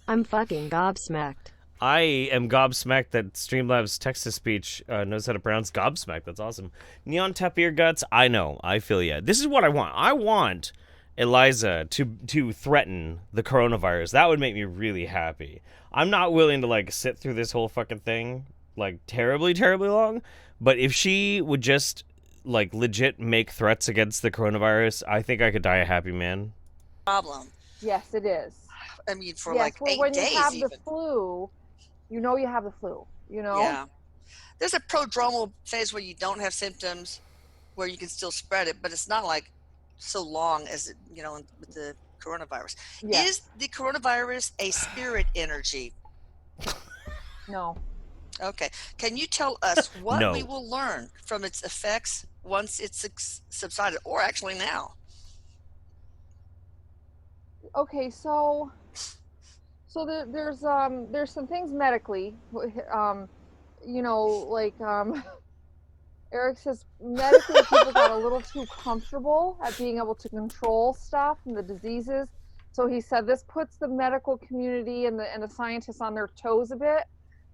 I'm fucking gobsmacked. I am gobsmacked that Streamlabs text-to-speech knows how to pronounce gobsmacked. That's awesome. Neon Tapir Guts, I know. I feel ya. This is what I want. I want Eliza to threaten the coronavirus. That would make me really happy. I'm not willing to, like, sit through this whole fucking thing, like, terribly, terribly long. But if she would just, like, legit make threats against the coronavirus, I think I could die a happy man. Problem. Yes, it is. I mean, for like 8 days when you have even. the flu, you know you have the flu, you know? Yeah. There's a prodromal phase where you don't have symptoms, where you can still spread it, but it's not like so long as, it, you know, with the coronavirus. Yeah. Is the coronavirus a spirit energy? No. Okay. Can you tell us what we will learn from its effects once it's subsided, or actually now? Okay, so there's some things medically, you know, like Eric says, medically people got a little too comfortable at being able to control stuff and the diseases. So he said this puts the medical community and the scientists on their toes a bit.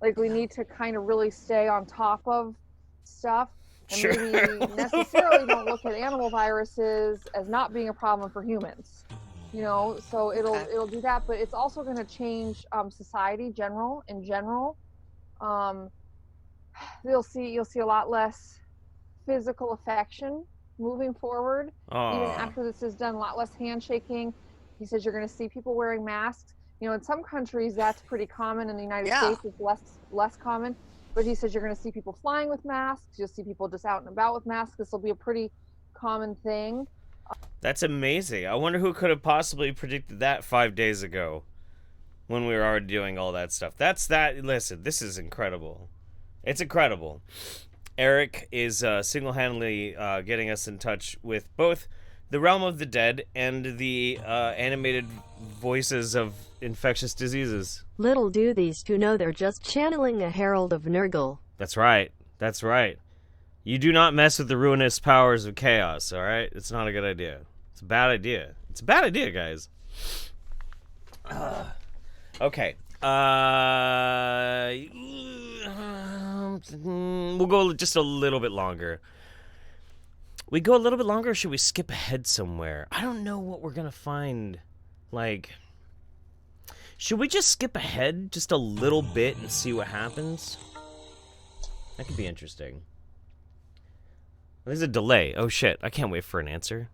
Like we need to kind of really stay on top of stuff and maybe necessarily don't look at animal viruses as not being a problem for humans. You know, so it'll do that, but it's also going to change society in general. You'll see a lot less physical affection moving forward. Even after this is done, a lot less handshaking. He says you're going to see people wearing masks. You know, in some countries that's pretty common. In the United States, it's less common. But he says you're going to see people flying with masks. You'll see people just out and about with masks. This will be a pretty common thing. That's amazing. I wonder who could have possibly predicted that 5 days ago when we were already doing all that stuff. Listen, this is incredible. It's incredible. Eric is single-handedly getting us in touch with both the realm of the dead and the animated voices of infectious diseases. Little do these two know they're just channeling a herald of Nurgle. That's right. That's right. You do not mess with the ruinous powers of chaos, alright? It's not a good idea. It's a bad idea. It's a bad idea, guys. Okay. We'll go just a little bit longer. We go a little bit longer, or should we skip ahead somewhere? I don't know what we're gonna find. Like, should we just skip ahead just a little bit and see what happens? That could be interesting. There's a delay. Oh shit, I can't wait for an answer.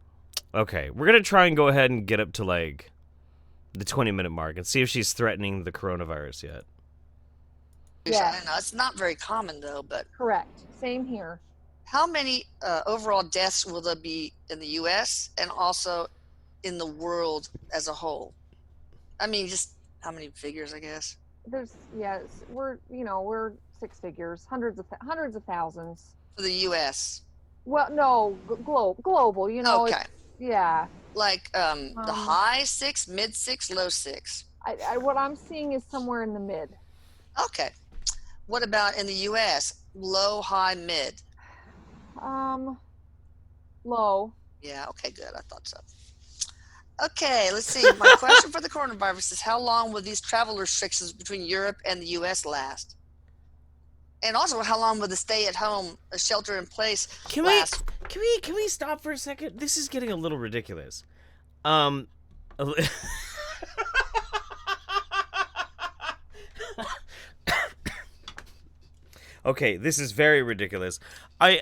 Okay, we're gonna try and go ahead and get up to like the 20-minute mark and see if she's threatening the coronavirus yet. Yeah. I don't know. It's not very common though, but Correct. Same here. how many overall deaths will there be in the U.S. and also in the world as a whole? I mean, just how many figures, I guess. There's we're six figures, hundreds of thousands. For the U.S. Well, no, global. You know. Okay. Yeah. Like the high 6, mid 6, low 6. What I'm seeing is somewhere in the mid. Okay. What about in the U.S.? Low, high, mid? Low. Yeah, okay, good. I thought so. Okay, let's see. My question for the coronavirus is how long will these travel restrictions between Europe and the U.S. last? And also, how long will the stay-at-home, shelter in place last? Can we stop for a second? This is getting a little ridiculous. Okay, this is very ridiculous.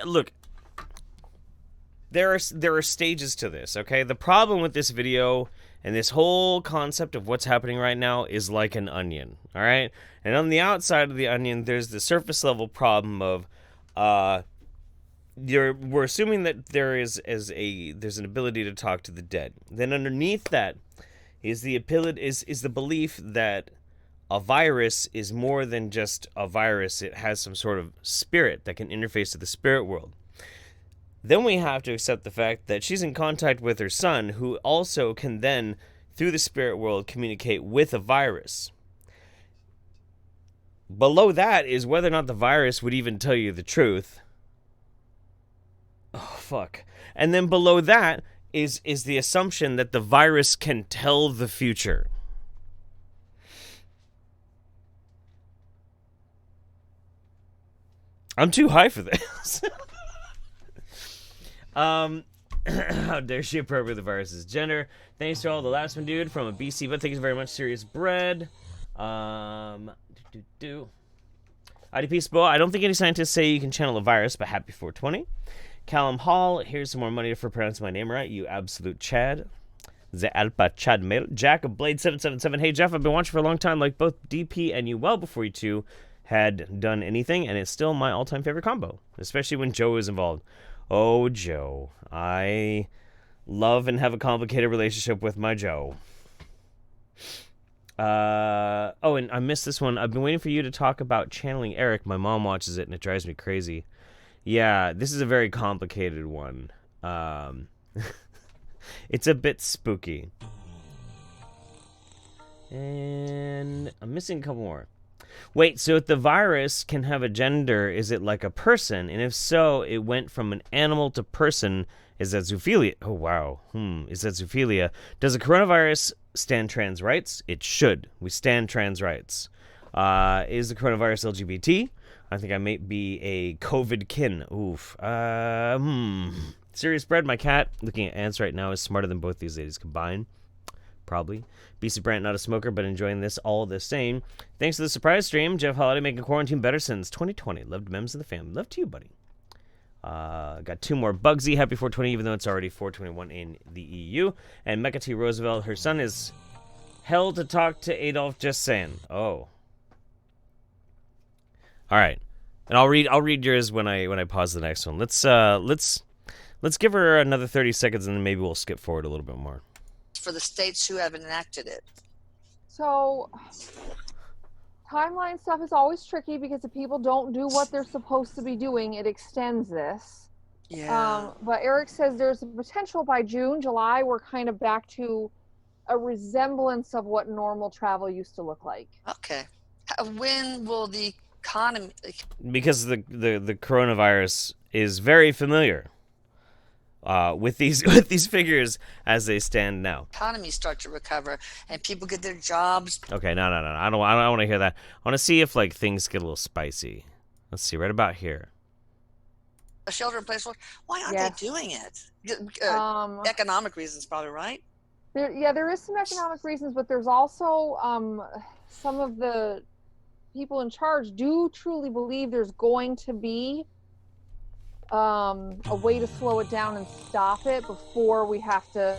Look. There are stages to this, okay? The problem with this video and this whole concept of what's happening right now is like an onion, all right? And on the outside of the onion, there's the surface level problem of we're assuming that there's an ability to talk to the dead. Then underneath that is the belief that a virus is more than just a virus. It has some sort of spirit that can interface to the spirit world. Then we have to accept the fact that she's in contact with her son, who also can then, through the spirit world, communicate with a virus. Below that is whether or not the virus would even tell you the truth. Oh, fuck. And then below that is the assumption that the virus can tell the future. I'm too high for this. How dare she appropriate the virus's gender? Thanks to all the last one, dude, from a BC, but thank you very much, Serious Bread. IDP Spo, I don't think any scientists say you can channel a virus, but happy 420. Callum Hall, here's some more money for pronouncing my name right, you absolute Chad. The Alpa Chad Mail. Jack of Blade 777. Hey Jeff, I've been watching for a long time, like both DP and you well before you two had done anything, and it's still my all-time favorite combo, especially when Joe is involved. Oh, Joe. I love and have a complicated relationship with my Joe. Oh, and I missed this one. I've been waiting for you to talk about channeling Eric. My mom watches it, and it drives me crazy. Yeah, this is a very complicated one. It's a bit spooky. And I'm missing a couple more. Wait, so if the virus can have a gender, is it like a person? And if so, it went from an animal to person. Is that zoophilia? Oh, wow. Is that zoophilia? Does the coronavirus stand trans rights? It should. We stand trans rights. Is the coronavirus LGBT? I think I may be a COVID kin. Oof. Serious Bread, my cat, looking at ants right now, is smarter than both these ladies combined. Probably. BC Brant, not a smoker, but enjoying this all the same. Thanks to the surprise stream, Jeff Holiday making quarantine better since 2020. Loved Mems of the family. Love to you, buddy. Got two more. Bugsy, happy 420, even though it's already 421 in the EU. And Mecca T. Roosevelt, her son is hell to talk to Adolf, just saying. Oh. All right. And I'll read yours when I pause the next one. Let's give her another 30 seconds and then maybe we'll skip forward a little bit more. For the states who have enacted it. So timeline stuff is always tricky because if people don't do what they're supposed to be doing, it extends this. Yeah. But Eric says there's a potential by June, July, we're kind of back to a resemblance of what normal travel used to look like. Okay. When will the economy... Because the coronavirus is very familiar with these figures as they stand now. Economies start to recover and people get their jobs. Okay, no. I don't want to hear that. I want to see if like things get a little spicy. Let's see, right about here. A shelter in place. Why aren't they doing it? Economic reasons, probably, right? There is some economic reasons, but there's also some of the people in charge do truly believe there's going to be a way to slow it down and stop it before we have to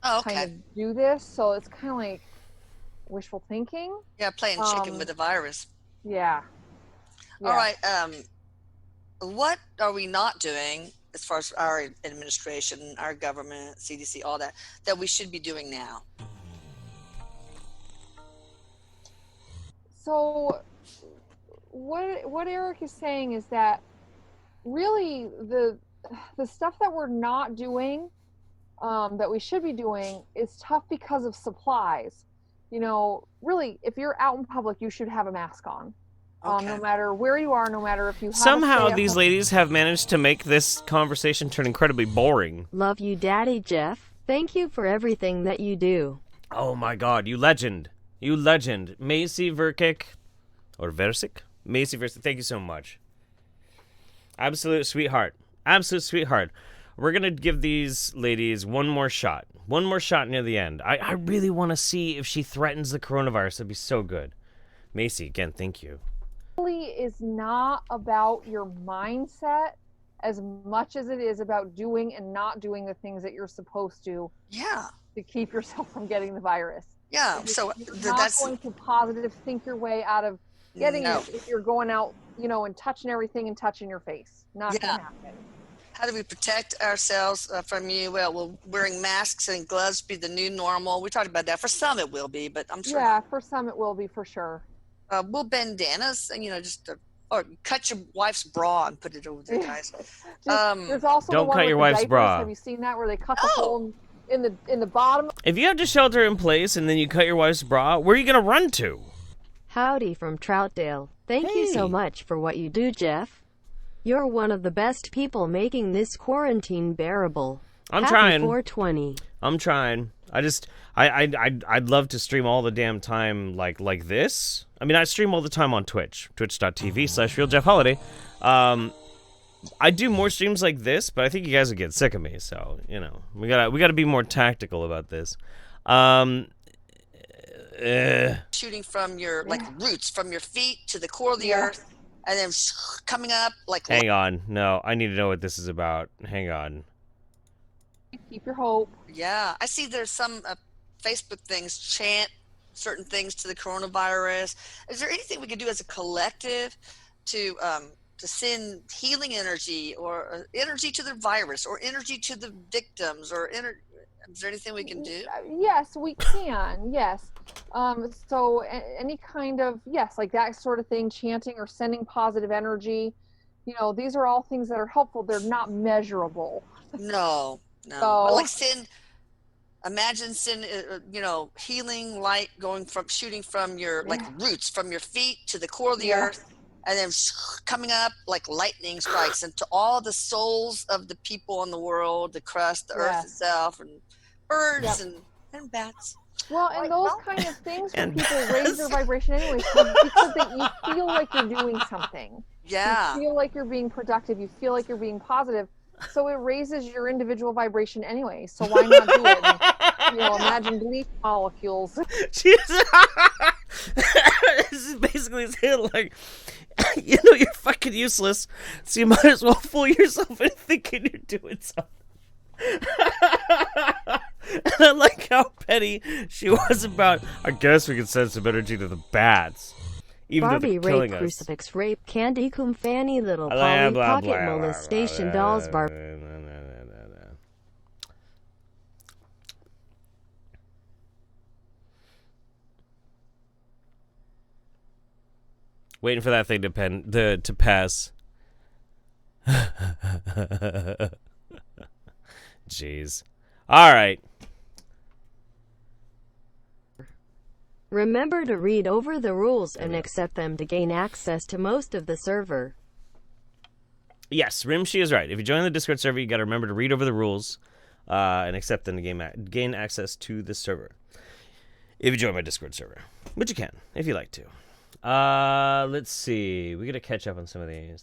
kind of do this. So it's kind of like wishful thinking. Yeah, playing chicken with the virus. Yeah. All right. What are we not doing as far as our administration, our government, CDC, all that we should be doing now? So what Eric is saying is that really the stuff that we're not doing, that we should be doing, is tough because of supplies. You know, really, if you're out in public, you should have a mask on. No matter where you are, no matter if you have Somehow these ladies have managed to make this conversation turn incredibly boring. Love you, Daddy Jeff. Thank you for everything that you do. Oh my god, you legend. You legend. Macy Verkic. Or Versik? Macy Versik, thank you so much. Absolute sweetheart. Absolute sweetheart. We're going to give these ladies one more shot. One more shot near the end. I really want to see if she threatens the coronavirus. That'd be so good. Macy, again, thank you. Is not about your mindset as much as it is about doing and not doing the things that you're supposed to. Yeah. To keep yourself from getting the virus. Yeah. So that's not going to positive think your way out of getting it if you're going out, you know, and touching everything and touching your face. Not gonna happen. How do we protect ourselves from you? Well, will wearing masks and gloves be the new normal? We talked about that. For some it will be, but I'm sure. Yeah, for some it will be, for sure. Will bandanas, and or cut your wife's bra and put it over there, guys. There's also don't cut your wife's diapers. bra. Have you seen that where they cut the hole in the bottom? If you have to shelter in place and then you cut your wife's bra, where are you gonna run to? Howdy from Troutdale. Thank you so much for what you do, Jeff. You're one of the best people making this quarantine bearable. I'm trying. 420. I'm trying. I'd love to stream all the damn time like this. I mean, I stream all the time on Twitch, twitch.tv/RealJeffHoliday. I do more streams like this, but I think you guys would get sick of me. So we gotta be more tactical about this. Shooting from your roots, from your feet to the core of the earth, and then coming up like. Hang on, no, I need to know what this is about. Hang on. Keep your hope. Yeah, I see there's some Facebook things chant certain things to the coronavirus. Is there anything we could do as a collective to send healing energy or energy to the virus or energy to the victims or is there anything we can do? Yes, we can. Yes. So any kind of, like that sort of thing, chanting or sending positive energy, these are all things that are helpful. They're not measurable. No. So, but imagine healing light shooting from your roots, from your feet to the core of the earth, and then coming up like lightning strikes into all the souls of the people in the world, the crust, the earth itself, and birds and bats. Well, and those kind of things when people raise their vibration anyway, because you feel like you're doing something. Yeah. You feel like you're being productive. You feel like you're being positive. So it raises your individual vibration anyway. So why not do it? And, imagine bleach molecules. This is basically saying you're fucking useless, so you might as well fool yourself into thinking you're doing something. And I like how petty she was about, I guess we could send some energy to the bats. Even Barbie, though they're killing rape, us. crucifix, rape, candy, cum, fanny, little Polly, pocket molestation, dolls, bar. Waiting for that thing to pass. Jeez. All right. Remember to read over the rules and accept them to gain access to most of the server. Yes, Rimshi is right. If you join the Discord server, you got to remember to read over the rules and accept them to gain access to the server. If you join my Discord server, which you can, if you like to. Let's see. We got to catch up on some of these.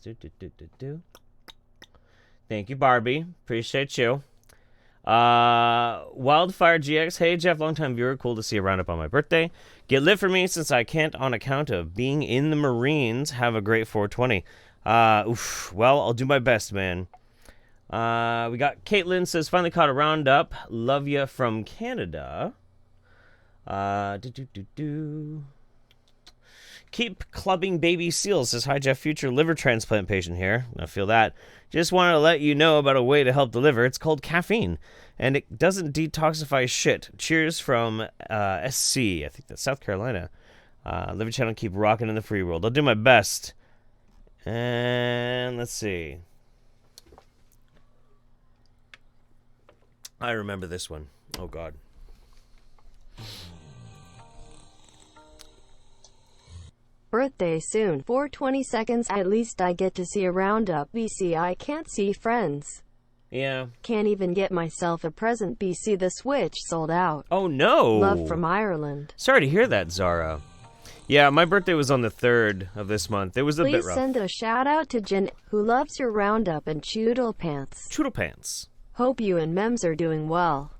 Thank you, Barbie. Appreciate you. Wildfire GX. Hey, Jeff, longtime viewer. Cool to see a roundup on my birthday. Get lit for me since I can't on account of being in the Marines. Have a great 420. Well, I'll do my best, man. We got Caitlin says, finally caught a Roundup. Love ya from Canada. Keep clubbing baby seals, says, hi Jeff, future liver transplant patient here. I feel that. Just wanted to let you know about a way to help the liver. It's called caffeine, and it doesn't detoxify shit. Cheers from SC, I think that's South Carolina. Liver channel, keep rocking in the free world. I'll do my best. And let's see. I remember this one. Oh, God. Birthday soon. For 20 seconds at least I get to see a Roundup. BC, I can't see friends. Yeah. Can't even get myself a present. BC, the Switch sold out. Oh, no. Love from Ireland. Sorry to hear that, Zara. Yeah, my birthday was on the 3rd of this month. It was a bit rough. Please send a shout out to Jen, who loves your Roundup and Choodle Pants. Choodle Pants. Hope you and Mems are doing well.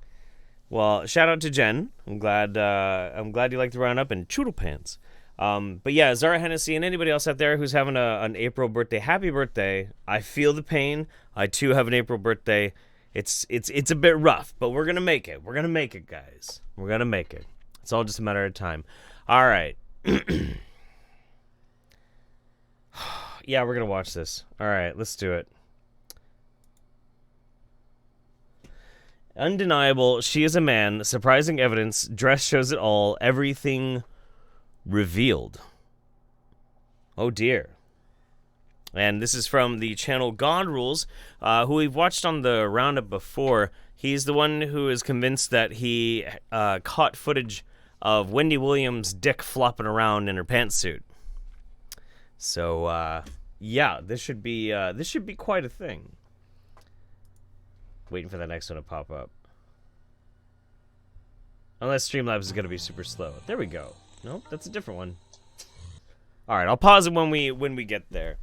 Well, shout out to Jen. I'm glad you like the Roundup and Choodle Pants. But yeah, Zara Hennessy and anybody else out there who's having an April birthday, happy birthday. I feel the pain. I too have an April birthday. It's a bit rough, but we're gonna make it. We're gonna make it, guys. We're gonna make it. It's all just a matter of time. All right. Yeah, we're gonna watch this. All right, let's do it. Undeniable, she is a man. Surprising evidence. Dress shows it all. Everything revealed. Oh dear. And this is from the channel God Rules, who we've watched on the Roundup before. He's the one who is convinced that he caught footage of Wendy Williams' dick flopping around in her pantsuit. So, yeah, this should be quite a thing. Waiting for the next one to pop up. Unless Streamlabs is going to be super slow. There we go. Nope, that's a different one. All right, I'll pause it when we get there.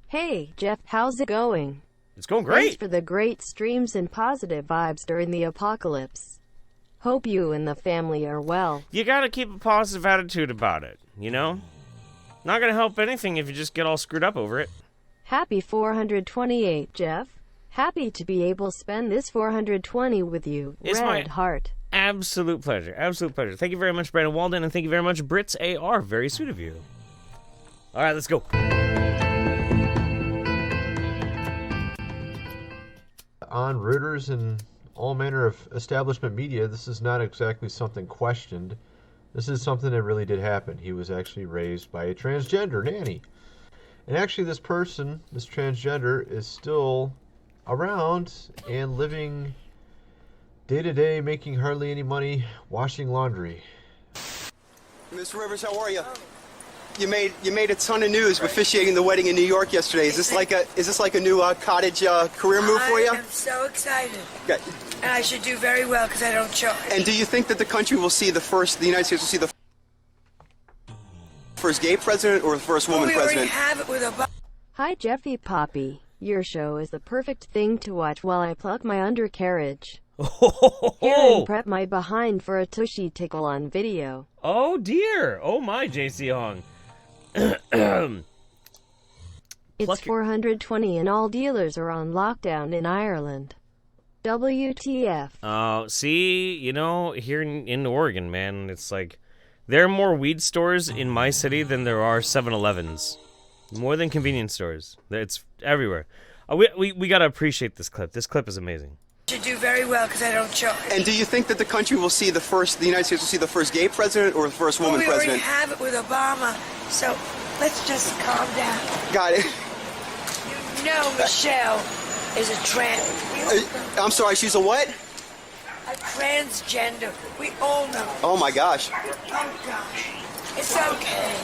Hey, Jeff, how's it going? It's going Thanks great. for the great streams and positive vibes during the apocalypse. Hope you and the family are well. You got to keep a positive attitude about it, you know? Not going to help anything if you just get all screwed up over it. Happy 428, Jeff. Happy to be able to spend this 420 with you. It's Red my heart. Absolute pleasure. Absolute pleasure. Thank you very much, Brandon Walden, and thank you very much, Brits AR. Very sweet of you. All right, let's go. On Reuters and all manner of establishment media, this is not exactly something questioned. This is something that really did happen. He was actually raised by a transgender nanny. And actually this person, this transgender, is still around and living day to day, making hardly any money, washing laundry. Miss Rivers, how are you? You made a ton of news officiating the wedding in New York yesterday. Is this like a new cottage career move for you? I'm so excited. Okay. And I should do very well because I don't charge. And do you think that the United States will see the first gay president or the first woman we president? already have it with Obama. Hi, Jeffy Poppy. Your show is the perfect thing to watch while I pluck my undercarriage. Here and prep my behind for a tushy tickle on video. Oh dear. Oh my, JC Hong. It's 420 and all dealers are on lockdown in Ireland. WTF. Oh, see, you know, here in Oregon, man, it's like there are more weed stores in my city than there are 7-Elevens. More than convenience stores. It's everywhere. We gotta appreciate this clip. This clip is amazing. I should do very well because I don't charge. And do you think that the United States will see the first gay president or the first woman we president? already have it with Obama, so let's just calm down. Got it. You know Michelle is a I'm sorry, she's a what? a transgender. We all know. Oh my gosh. Oh gosh. It's okay.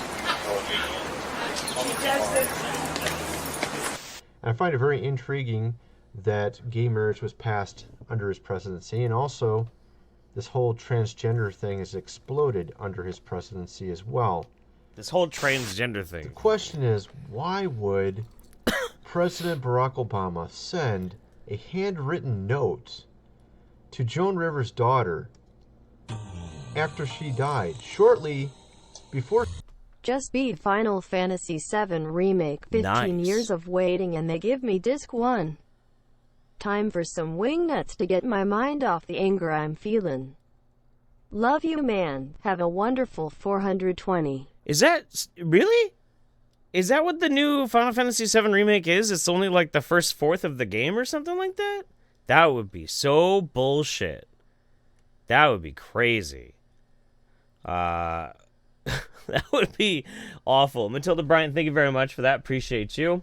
She does this. I find it very intriguing that gay marriage was passed under his presidency, and also this whole transgender thing has exploded under his presidency as well. This whole transgender thing. The question is, why would President Barack Obama send a handwritten note to Joan Rivers' daughter after she died, shortly before. Just beat Final Fantasy VII Remake. 15 Nice. years of waiting and they give me disc 1. Time for some wingnuts to get my mind off the anger I'm feeling. Love you, man. Have a wonderful 420. Is that really? Is that what the new Final Fantasy VII Remake is? It's only like the first fourth of the game or something like that? That would be so bullshit. That would be crazy. That would be awful. Matilda Bryant, thank you very much for that. Appreciate you.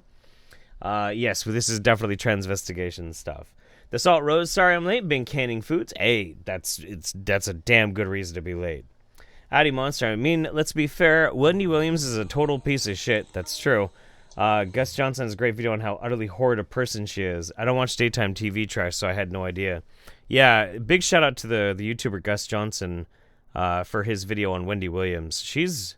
Yes, well, this is definitely transvestigation stuff. The Salt Rose, sorry I'm late. Been canning foods. Hey, that's a damn good reason to be late. Addy Monster, I mean, let's be fair. Wendy Williams is a total piece of shit. That's true. Gus Johnson has a great video on how utterly horrid a person she is. I don't watch daytime TV trash, so I had no idea. Yeah, big shout out to the YouTuber Gus Johnson for his video on Wendy Williams. She's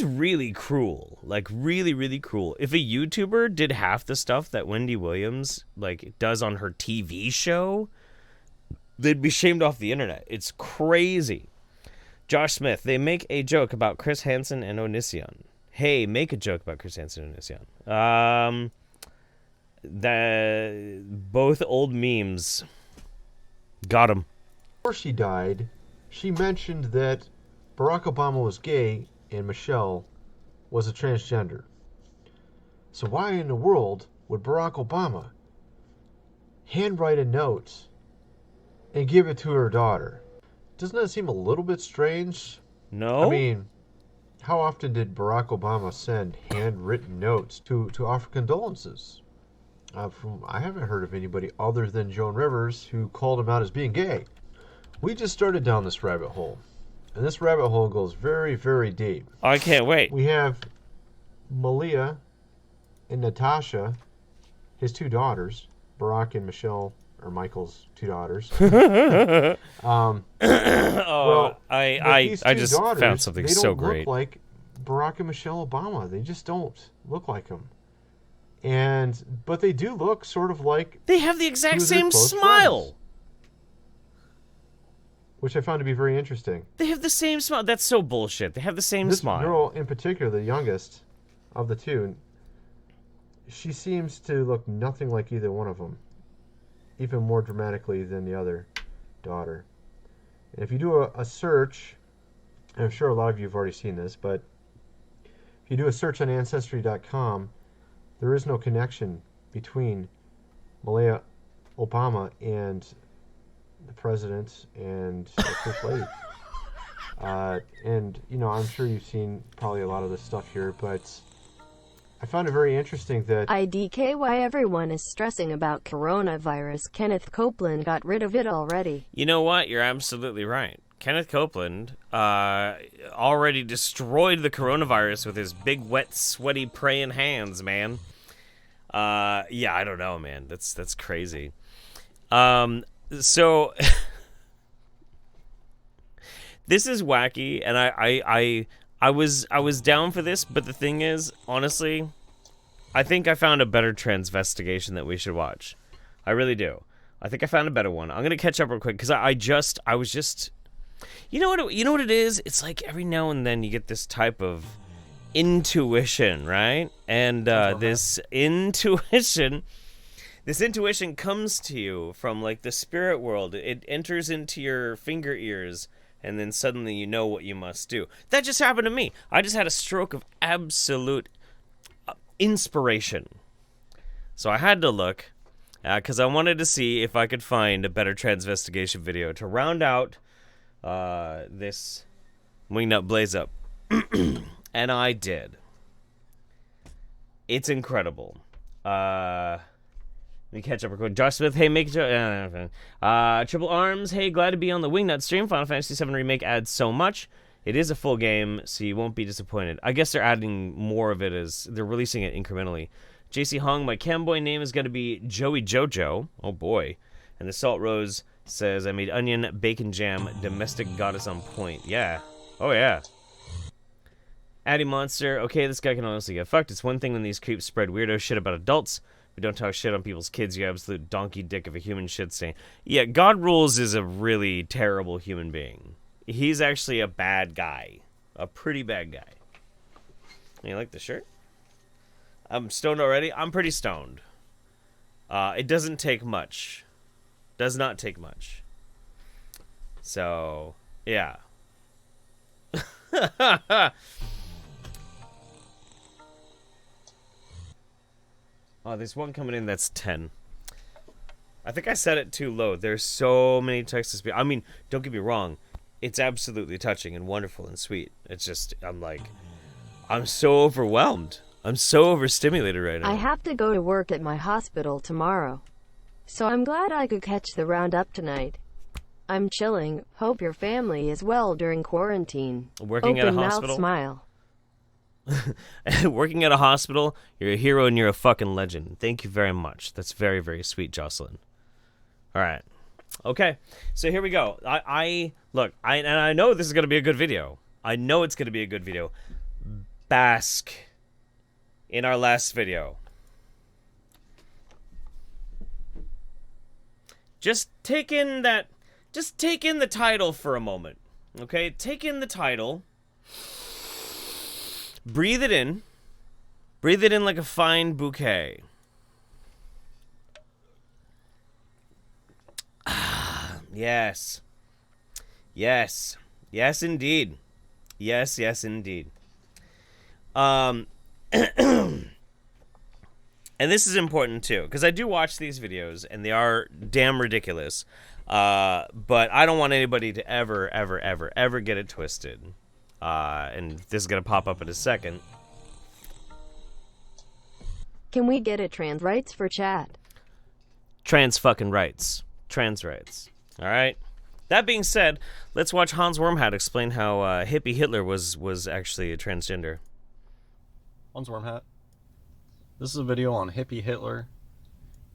really cruel. Like, really, really cruel. If a YouTuber did half the stuff that Wendy Williams, like, does on her TV show, they'd be shamed off the internet. It's crazy. Josh Smith, they make a joke about Chris Hansen and Onision. Hey, make a joke about Chris Hansen and Onision. Both old memes. Got him. Before she died, she mentioned that Barack Obama was gay and Michelle was a transgender. So why in the world would Barack Obama handwrite a note and give it to her daughter? Doesn't that seem a little bit strange? No. I mean, how often did Barack Obama send handwritten notes to offer condolences? I haven't heard of anybody other than Joan Rivers who called him out as being gay. We just started down this rabbit hole. And this rabbit hole goes very, very deep. I can't wait. We have Malia and Natasha, his two daughters, Barack and Michelle, or Michael's two daughters. I these two just daughters, found something they so don't great. look like Barack and Michelle Obama. They just don't look like them. But they do look sort of like They have the exact two of their same close smile. friends, which I found to be very interesting. They have the same smile. That's so bullshit. They have the same This smile. girl in particular, the youngest of the two, she seems to look nothing like either one of them, even more dramatically than the other daughter. And if you do a search, and I'm sure a lot of you have already seen this, but if you do a search on Ancestry.com, there is no connection between Malia Obama and the president and the first lady. And, you know, I'm sure you've seen probably a lot of this stuff here, but I found it very interesting that IDK, why everyone is stressing about coronavirus. Kenneth Copeland got rid of it already. You know what? You're absolutely right. Kenneth Copeland already destroyed the coronavirus with his big, wet, sweaty, praying hands, man. Yeah, I don't know, man. That's crazy. So this is wacky, and I was down for this, but the thing is, honestly, I think I found a better transvestigation that we should watch. I really do. I think I found a better one. I'm gonna catch up real quick because I was just, you know what it is? It's like every now and then you get this type of intuition, right? And this intuition comes to you from like the spirit world. It enters into your finger ears, and then suddenly you know what you must do. That just happened to me. I just had a stroke of absolute inspiration. So I had to look, because I wanted to see if I could find a better transvestigation video to round out this Wingnut Blazeup. And I did. It's incredible. Let me catch up real quick. Josh Smith, hey, make Triple Arms, hey, glad to be on the Wingnut stream. Final Fantasy VII Remake adds so much. It is a full game, so you won't be disappointed. I guess they're adding more of it as they're releasing it incrementally. JC Hong, my camboy name is going to be Joey Jojo. Oh, boy. And the Salt Rose says, I made onion, bacon jam, domestic goddess on point. Yeah. Oh, yeah. Addy Monster, okay, this guy can honestly get fucked. It's one thing when these creeps spread weirdo shit about adults, We don't talk shit on people's kids, you absolute donkey dick of a human shit stain. Yeah, God Rules is a really terrible human being. He's actually a bad guy. A pretty bad guy. You like the shirt? I'm stoned already? I'm pretty stoned. It doesn't take much. Does not take much. So, yeah. Oh, there's one coming in that's 10. I think I set it too low. There's so many texts. I mean, don't get me wrong. It's absolutely touching and wonderful and sweet. It's just, I'm so overwhelmed. I'm so overstimulated right now. I have to go to work at my hospital tomorrow. So I'm glad I could catch the Roundup tonight. I'm chilling. Hope your family is well during quarantine. Working at a hospital? Open mouth smile. Working at a hospital, you're a hero and you're a fucking legend. Thank you very much. That's very, very sweet, Jocelyn. All right. Okay. So here we go. I know this is going to be a good video. I know it's going to be a good video. Bask in our last video. Just take in the title for a moment. Okay? Take in the title. Breathe it in. Breathe it in like a fine bouquet. Yes. Yes. Yes, indeed. Yes, yes, indeed. And this is important, too, because I do watch these videos, and they are damn ridiculous. But I don't want anybody to ever get it twisted. And this is going to pop up in a second. Can we get a trans rights for chat? Trans fucking rights. Trans rights. All right. That being said, let's watch Hans Wormhat explain how hippie Hitler was actually a transgender. Hans Wormhat. This is a video on hippie Hitler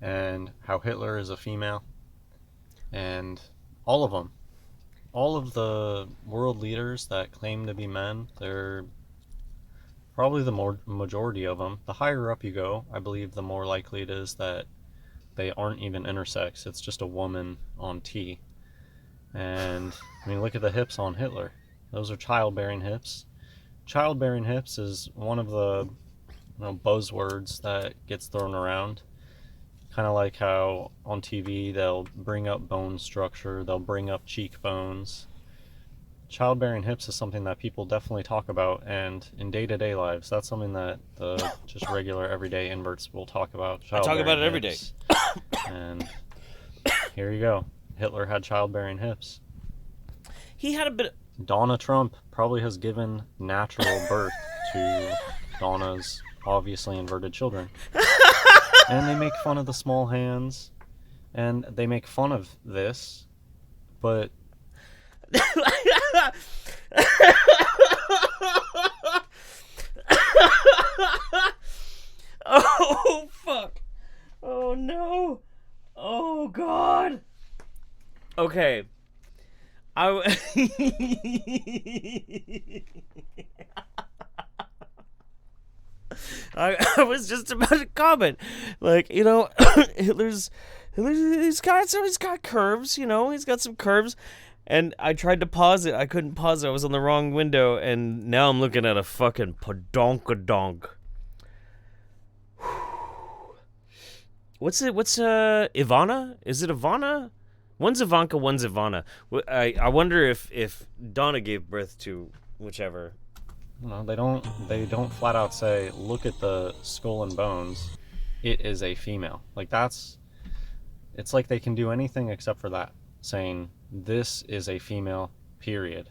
and how Hitler is a female. And all of them. All of the world leaders that claim to be men, they're probably the majority of them. The higher up you go, I believe the more likely it is that they aren't even intersex. It's just a woman on T. And, I mean, look at the hips on Hitler. Those are childbearing hips. Childbearing hips is one of the buzzwords that gets thrown around. Kind of like how on TV they'll bring up bone structure, they'll bring up cheekbones. Childbearing hips is something that people definitely talk about, and in day-to-day lives, that's something that the just regular everyday inverts will talk about. I talk about it every day. And here you go. Hitler had childbearing hips. He had a bit. Donna Trump probably has given natural birth to Donna's obviously inverted children. And they make fun of the small hands, and they make fun of this, but... Oh, fuck. Oh, no. Oh, God. Okay. I was just about to comment, like, Hitler's he's got curves, he's got some curves, and I tried to pause it, I couldn't pause it, I was on the wrong window, and now I'm looking at a fucking padonkadonk. What's Ivana? Is it Ivana? One's Ivanka, one's Ivana. I wonder if Donna gave birth to whichever. No, they don't flat out say, look at the skull and bones, it is a female. Like, it's like they can do anything except for that, saying this is a female, period.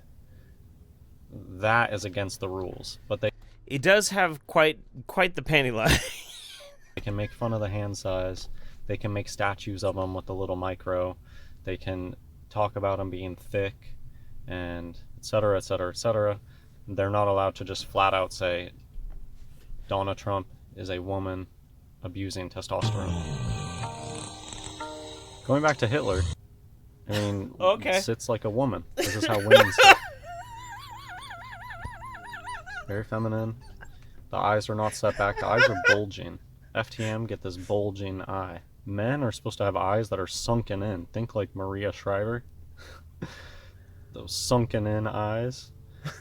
That is against the rules. But it does have quite the panty line. They can make fun of the hand size, they can make statues of them with the little micro, they can talk about them being thick, and etc, etc, etc. They're not allowed to just flat out say Donna Trump is a woman abusing testosterone. Going back to Hitler, I mean, okay. Sits like a woman. This is how women sit. Very feminine. The eyes are not set back. The eyes are bulging FTM get this bulging eye. Men are supposed to have eyes that are sunken in. Think like Maria Shriver. Those sunken in eyes.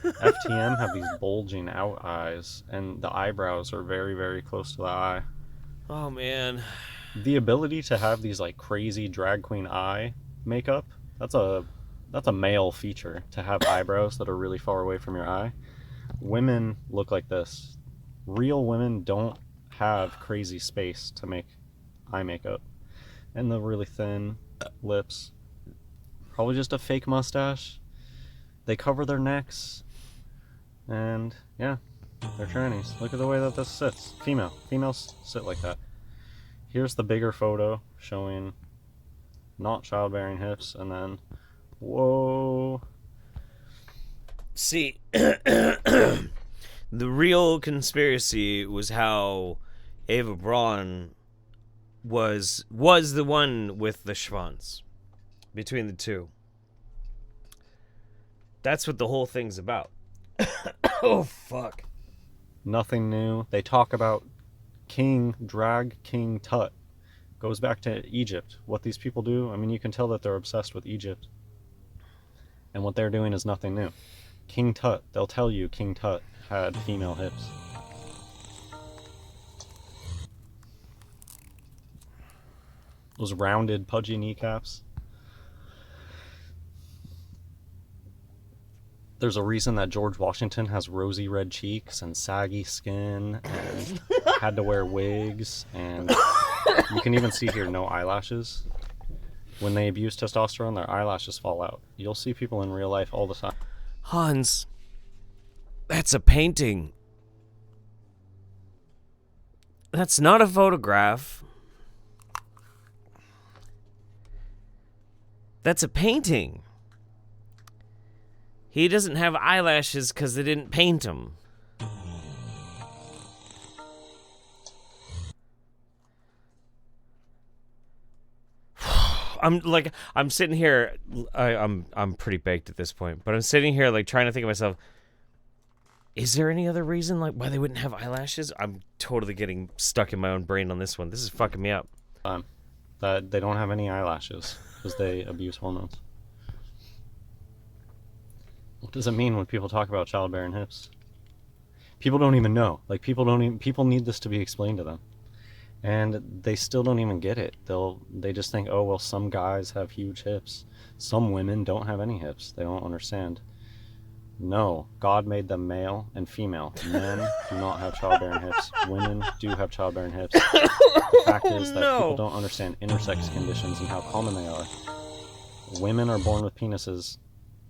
FTM have these bulging out eyes, and the eyebrows are very, very close to the eye. Oh man. The ability to have these like crazy drag queen eye makeup, that's a male feature, to have eyebrows that are really far away from your eye. Women look like this. Real women don't have crazy space to make eye makeup. And the really thin lips. Probably just a fake mustache. They cover their necks. And yeah, they're trannies. Look at the way that this sits. Females sit like that. Here's the bigger photo showing not childbearing hips, and then whoa. See, the real conspiracy was how Eva Braun was the one with the schwanz between the two. That's what the whole thing's about. Oh, fuck. Nothing new. They talk about drag King Tut. Goes back to Egypt. What these people do, I mean, you can tell that they're obsessed with Egypt. And what they're doing is nothing new. King Tut, they'll tell you King Tut had female hips. Those rounded, pudgy kneecaps. There's a reason that George Washington has rosy red cheeks and saggy skin and had to wear wigs, and you can even see here no eyelashes. When they abuse testosterone, their eyelashes fall out. You'll see people in real life all the time. Hans, that's a painting. That's not a photograph. That's a painting. He doesn't have eyelashes because they didn't paint him. I'm sitting here. I'm pretty baked at this point, but I'm sitting here like trying to think of myself. Is there any other reason like why they wouldn't have eyelashes? I'm totally getting stuck in my own brain on this one. This is fucking me up. That they don't have any eyelashes because they abuse hormones. What does it mean when people talk about childbearing hips? People don't even know. Like people need this to be explained to them. And they still don't even get it. They just think, oh well, some guys have huge hips. Some women don't have any hips. They don't understand. No, God made them male and female. Men do not have childbearing hips. Women do have childbearing hips. The fact is that people don't understand intersex conditions and how common they are. Women are born with penises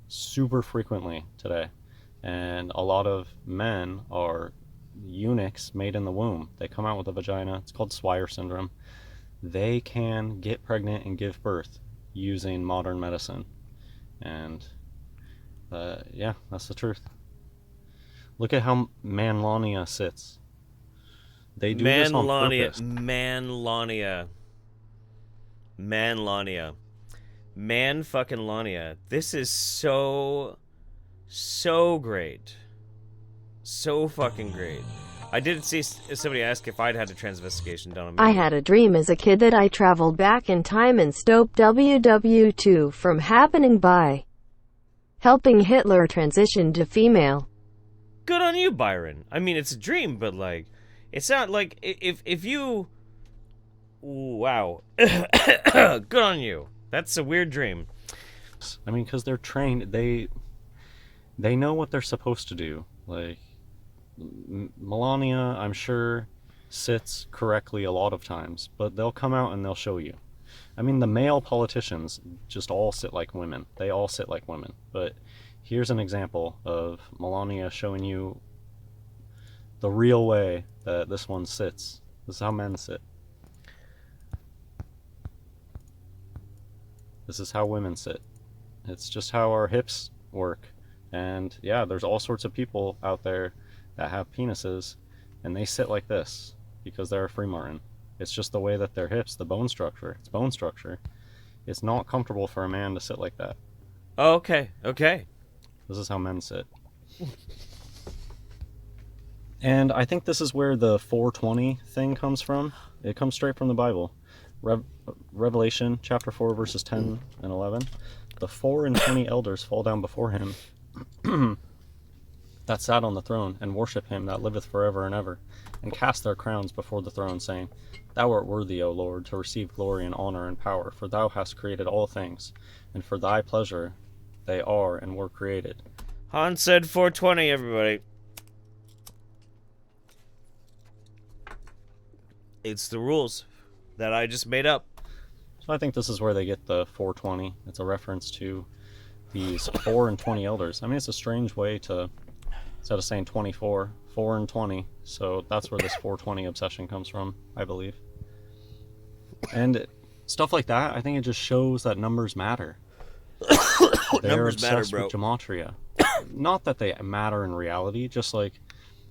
super frequently today, and a lot of men are eunuchs made in the womb. They come out with a vagina. It's called Swire syndrome. They can get pregnant and give birth using modern medicine, and yeah, that's the truth. Look at how Manlania sits. They do this on purpose. Manlania. Man fucking Lania. This is so great. So fucking great. I did see somebody ask if I'd had a transvestigation done on me. I had a dream as a kid that I traveled back in time and stopped WW2 from happening by helping Hitler transition to female. Good on you, Byron. I mean, it's a dream, but like, it's not like if you. Wow. Good on you. That's a weird dream. I mean, because they're trained. They know what they're supposed to do. Like, Melania, I'm sure, sits correctly a lot of times, but they'll come out and they'll show you. I mean, the male politicians just all sit like women. They all sit like women. But here's an example of Melania showing you the real way that this one sits. This is how men sit. This is how women sit. It's just how our hips work. And yeah, there's all sorts of people out there that have penises, and they sit like this because they're a free martin. It's just the way that their hips, the bone structure, it's bone structure. It's not comfortable for a man to sit like that. Oh, okay. This is how men sit. And I think this is where the 420 thing comes from. It comes straight from the Bible. Revelation chapter 4 verses 10 and 11. The 4 and 20 elders fall down before him that sat on the throne, and worship him that liveth forever and ever, and cast their crowns before the throne, saying, Thou art worthy, O Lord, to receive glory and honor and power, for thou hast created all things, and for thy pleasure they are and were created. Han said 420, everybody. It's the rules that I just made up. So I think this is where they get the 420. It's a reference to these 4 and 20 elders. I mean, it's a strange way to, instead of saying 24, 4 and 20. So that's where this 420 obsession comes from, I believe. And stuff like that, I think it just shows that numbers matter. They're Numbers matter, obsessed bro. with gematria. Not that they matter in reality, just like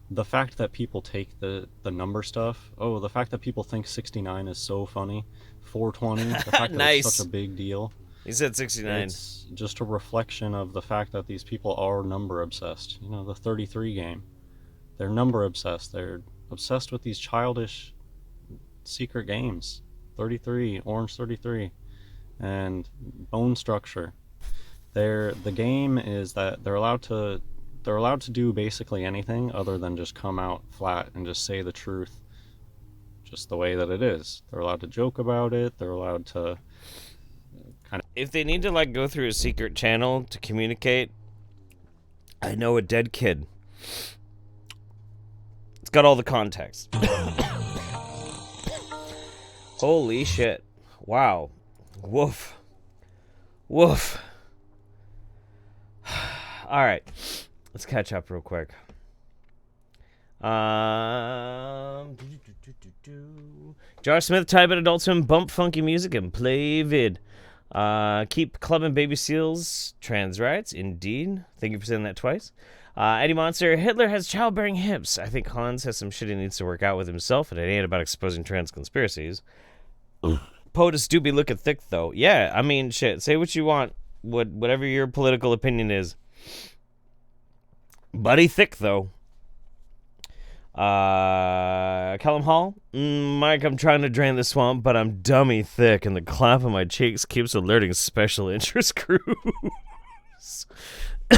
the fact that people take the number stuff. Oh, the fact that people think 69 is so funny. 420, the fact that Nice. it's such a big deal. He said 69. It's just a reflection of the fact that these people are number obsessed. You know, the 33 game. They're number obsessed. They're obsessed with these childish secret games. 33, Orange 33, and bone structure. The game is that they're allowed to do basically anything other than just come out flat and just say the truth just the way that it is. They're allowed to joke about it. They're allowed to kind of... If they need to, like, go through a secret channel to communicate, I know a dead kid. It's got all the context. Holy shit. Wow. Woof. Woof. Alright. Let's catch up real quick. Josh Smith, type in Adult Swim, bump funky music, and play vid. Keep clubbing baby seals, trans rights, indeed. Thank you for saying that twice. Eddie Monster, Hitler has childbearing hips. I think Hans has some shit he needs to work out with himself, and it ain't about exposing trans conspiracies. POTUS do be looking thick, though. Yeah, I mean, shit, say what you want, whatever your political opinion is. Buddy thick, though. Callum Hall, Mike, I'm trying to drain the swamp, but I'm dummy thick, and the clap of my cheeks keeps alerting special interest crews.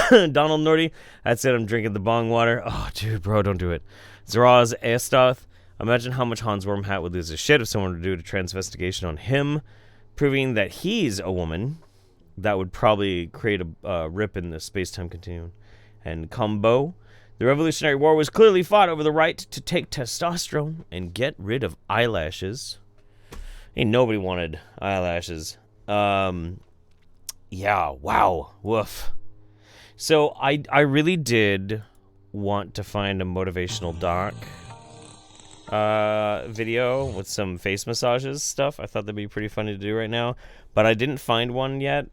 Donald Nordy, that's it, I'm drinking the bong water. Oh, dude, bro, don't do it. Zaraz Estoth, imagine how much Hans Wormhat would lose his shit if someone were to do a transvestigation on him, proving that he's a woman. That would probably create a rip in the space-time continuum. And Combo, the Revolutionary War was clearly fought over the right to take testosterone and get rid of eyelashes. Ain't nobody wanted eyelashes. Yeah, wow, woof. So I really did want to find a motivational doc video with some face massages stuff. I thought that'd be pretty funny to do right now, but I didn't find one yet.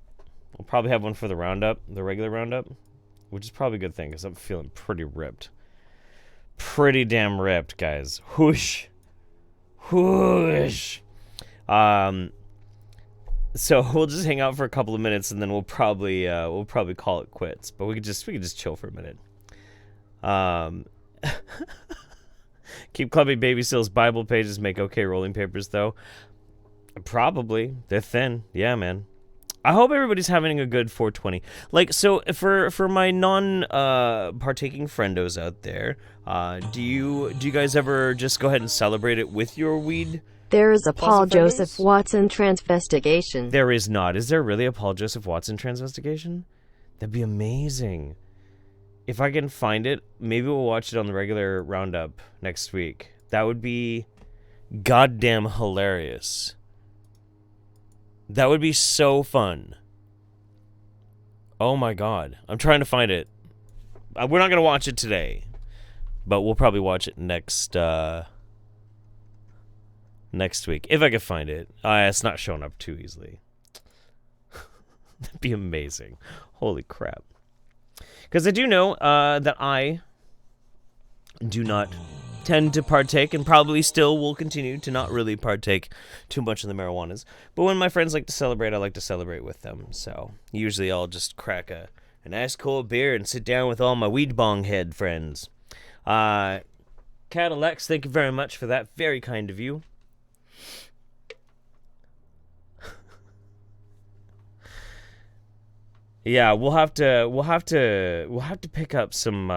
I'll probably have one for the Roundup, the regular Roundup, which is probably a good thing because I'm feeling pretty ripped. Pretty damn ripped, guys. Whoosh. Whoosh. So we'll just hang out for a couple of minutes and then we'll probably call it quits. But we could just chill for a minute. Keep clubbing baby seals Bible pages make okay rolling papers though. Probably. They're thin. Yeah, man. I hope everybody's having a good 420. Like, so for my partaking friendos out there, do you guys ever just go ahead and celebrate it with your weed? There is a Paul Friendos? Joseph Watson Transvestigation. There is not. Is there really a Paul Joseph Watson Transvestigation? That'd be amazing. If I can find it, maybe we'll watch it on the regular Roundup next week. That would be goddamn hilarious. That would be so fun. Oh my god. I'm trying to find it. We're not going to watch it today. But we'll probably watch it next week. If I can find it. It's not showing up too easily. That'd be amazing. Holy crap. Because I do know that I do not tend to partake and probably still will continue to not really partake too much in the marijuanas. But when my friends like to celebrate, I like to celebrate with them. So usually I'll just crack a nice cold beer and sit down with all my weed bong head friends. TeknoAXE, thank you very much for that. Very kind of you. Yeah, we'll have to pick up some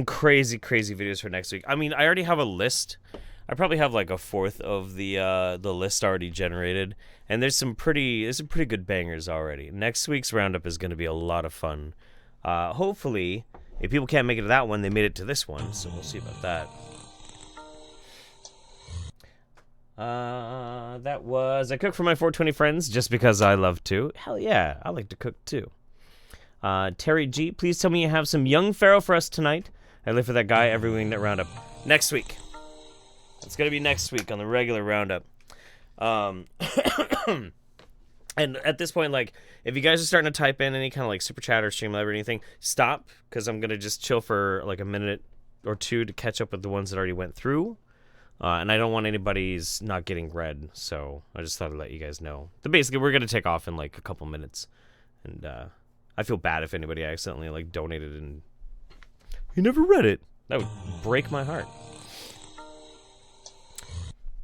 crazy videos for next week. I mean, I already have a list. I probably have like a fourth of the list already generated, and there's some pretty good bangers already. Next week's roundup is going to be a lot of fun. Hopefully, if people can't make it to that one, they made it to this one, so we'll see about that. That was I cook for my 420 friends just because I love to. Hell yeah, I like to cook too. Terry G, please tell me you have some young Pharaoh for us tonight. I live for that guy every Wingnut roundup. Next week. It's gonna be next week on the regular roundup. And at this point, like, if you guys are starting to type in any kind of like super chat or Streamlabs or anything, stop, because I'm gonna just chill for like a minute or two to catch up with the ones that already went through. And I don't want anybody's not getting read, so I just thought I'd let you guys know. But basically, we're gonna take off in like a couple minutes, and I feel bad if anybody accidentally like donated and you never read it. That would break my heart.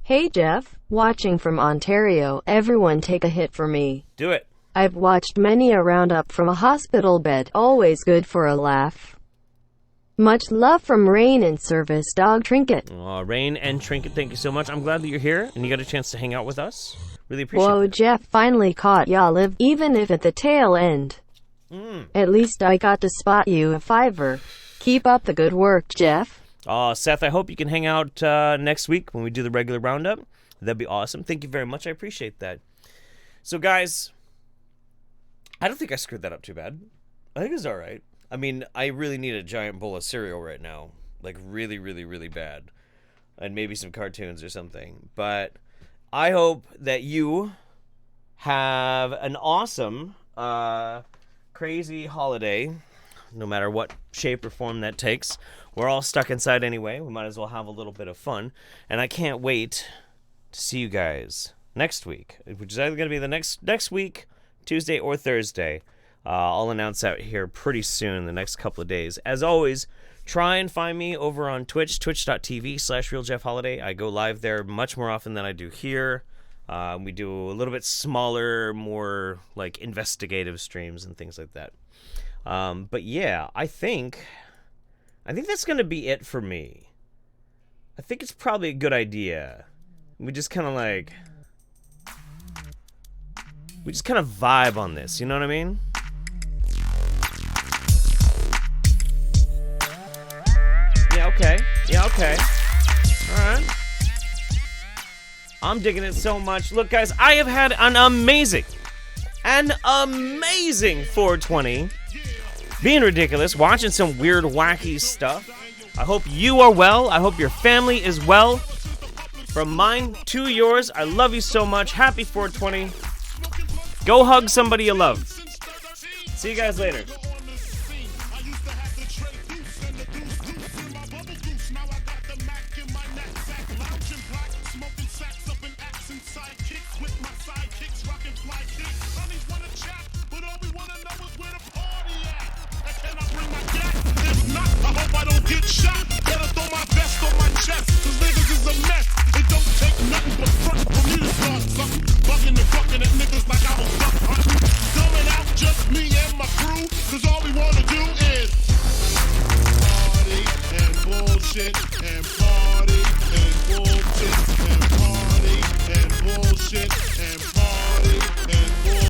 Hey Jeff, watching from Ontario. Everyone take a hit for me. Do it. I've watched many a roundup from a hospital bed. Always good for a laugh. Much love from Rain and Service Dog Trinket. Rain and Trinket, thank you so much. I'm glad that you're here and you got a chance to hang out with us. Really appreciate it. Whoa, Jeff finally caught ya live, even if at the tail end. At least I got to spot you a $5. Keep up the good work, Jeff. Seth, I hope you can hang out next week when we do the regular roundup. That'd be awesome. Thank you very much. I appreciate that. So, guys, I don't think I screwed that up too bad. I think it's all right. I mean, I really need a giant bowl of cereal right now. Like, really, really, really bad. And maybe some cartoons or something. But I hope that you have an awesome, crazy holiday, no matter what shape or form that takes. We're all stuck inside anyway. We might as well have a little bit of fun. And I can't wait to see you guys next week, which is either going to be the next week, Tuesday or Thursday. I'll announce out here pretty soon in the next couple of days. As always, try and find me over on Twitch, twitch.tv/RealJeffHoliday. I go live there much more often than I do here. We do a little bit smaller, more like investigative streams and things like that. But yeah, I think that's going to be it for me. I think it's probably a good idea. We just kind of vibe on this, you know what I mean? Yeah, okay. Alright. I'm digging it so much. Look, guys, I have had an amazing 420. Being ridiculous, watching some weird, wacky stuff. I hope you are well. I hope your family is well. From mine to yours, I love you so much. Happy 420. Go hug somebody you love. See you guys later.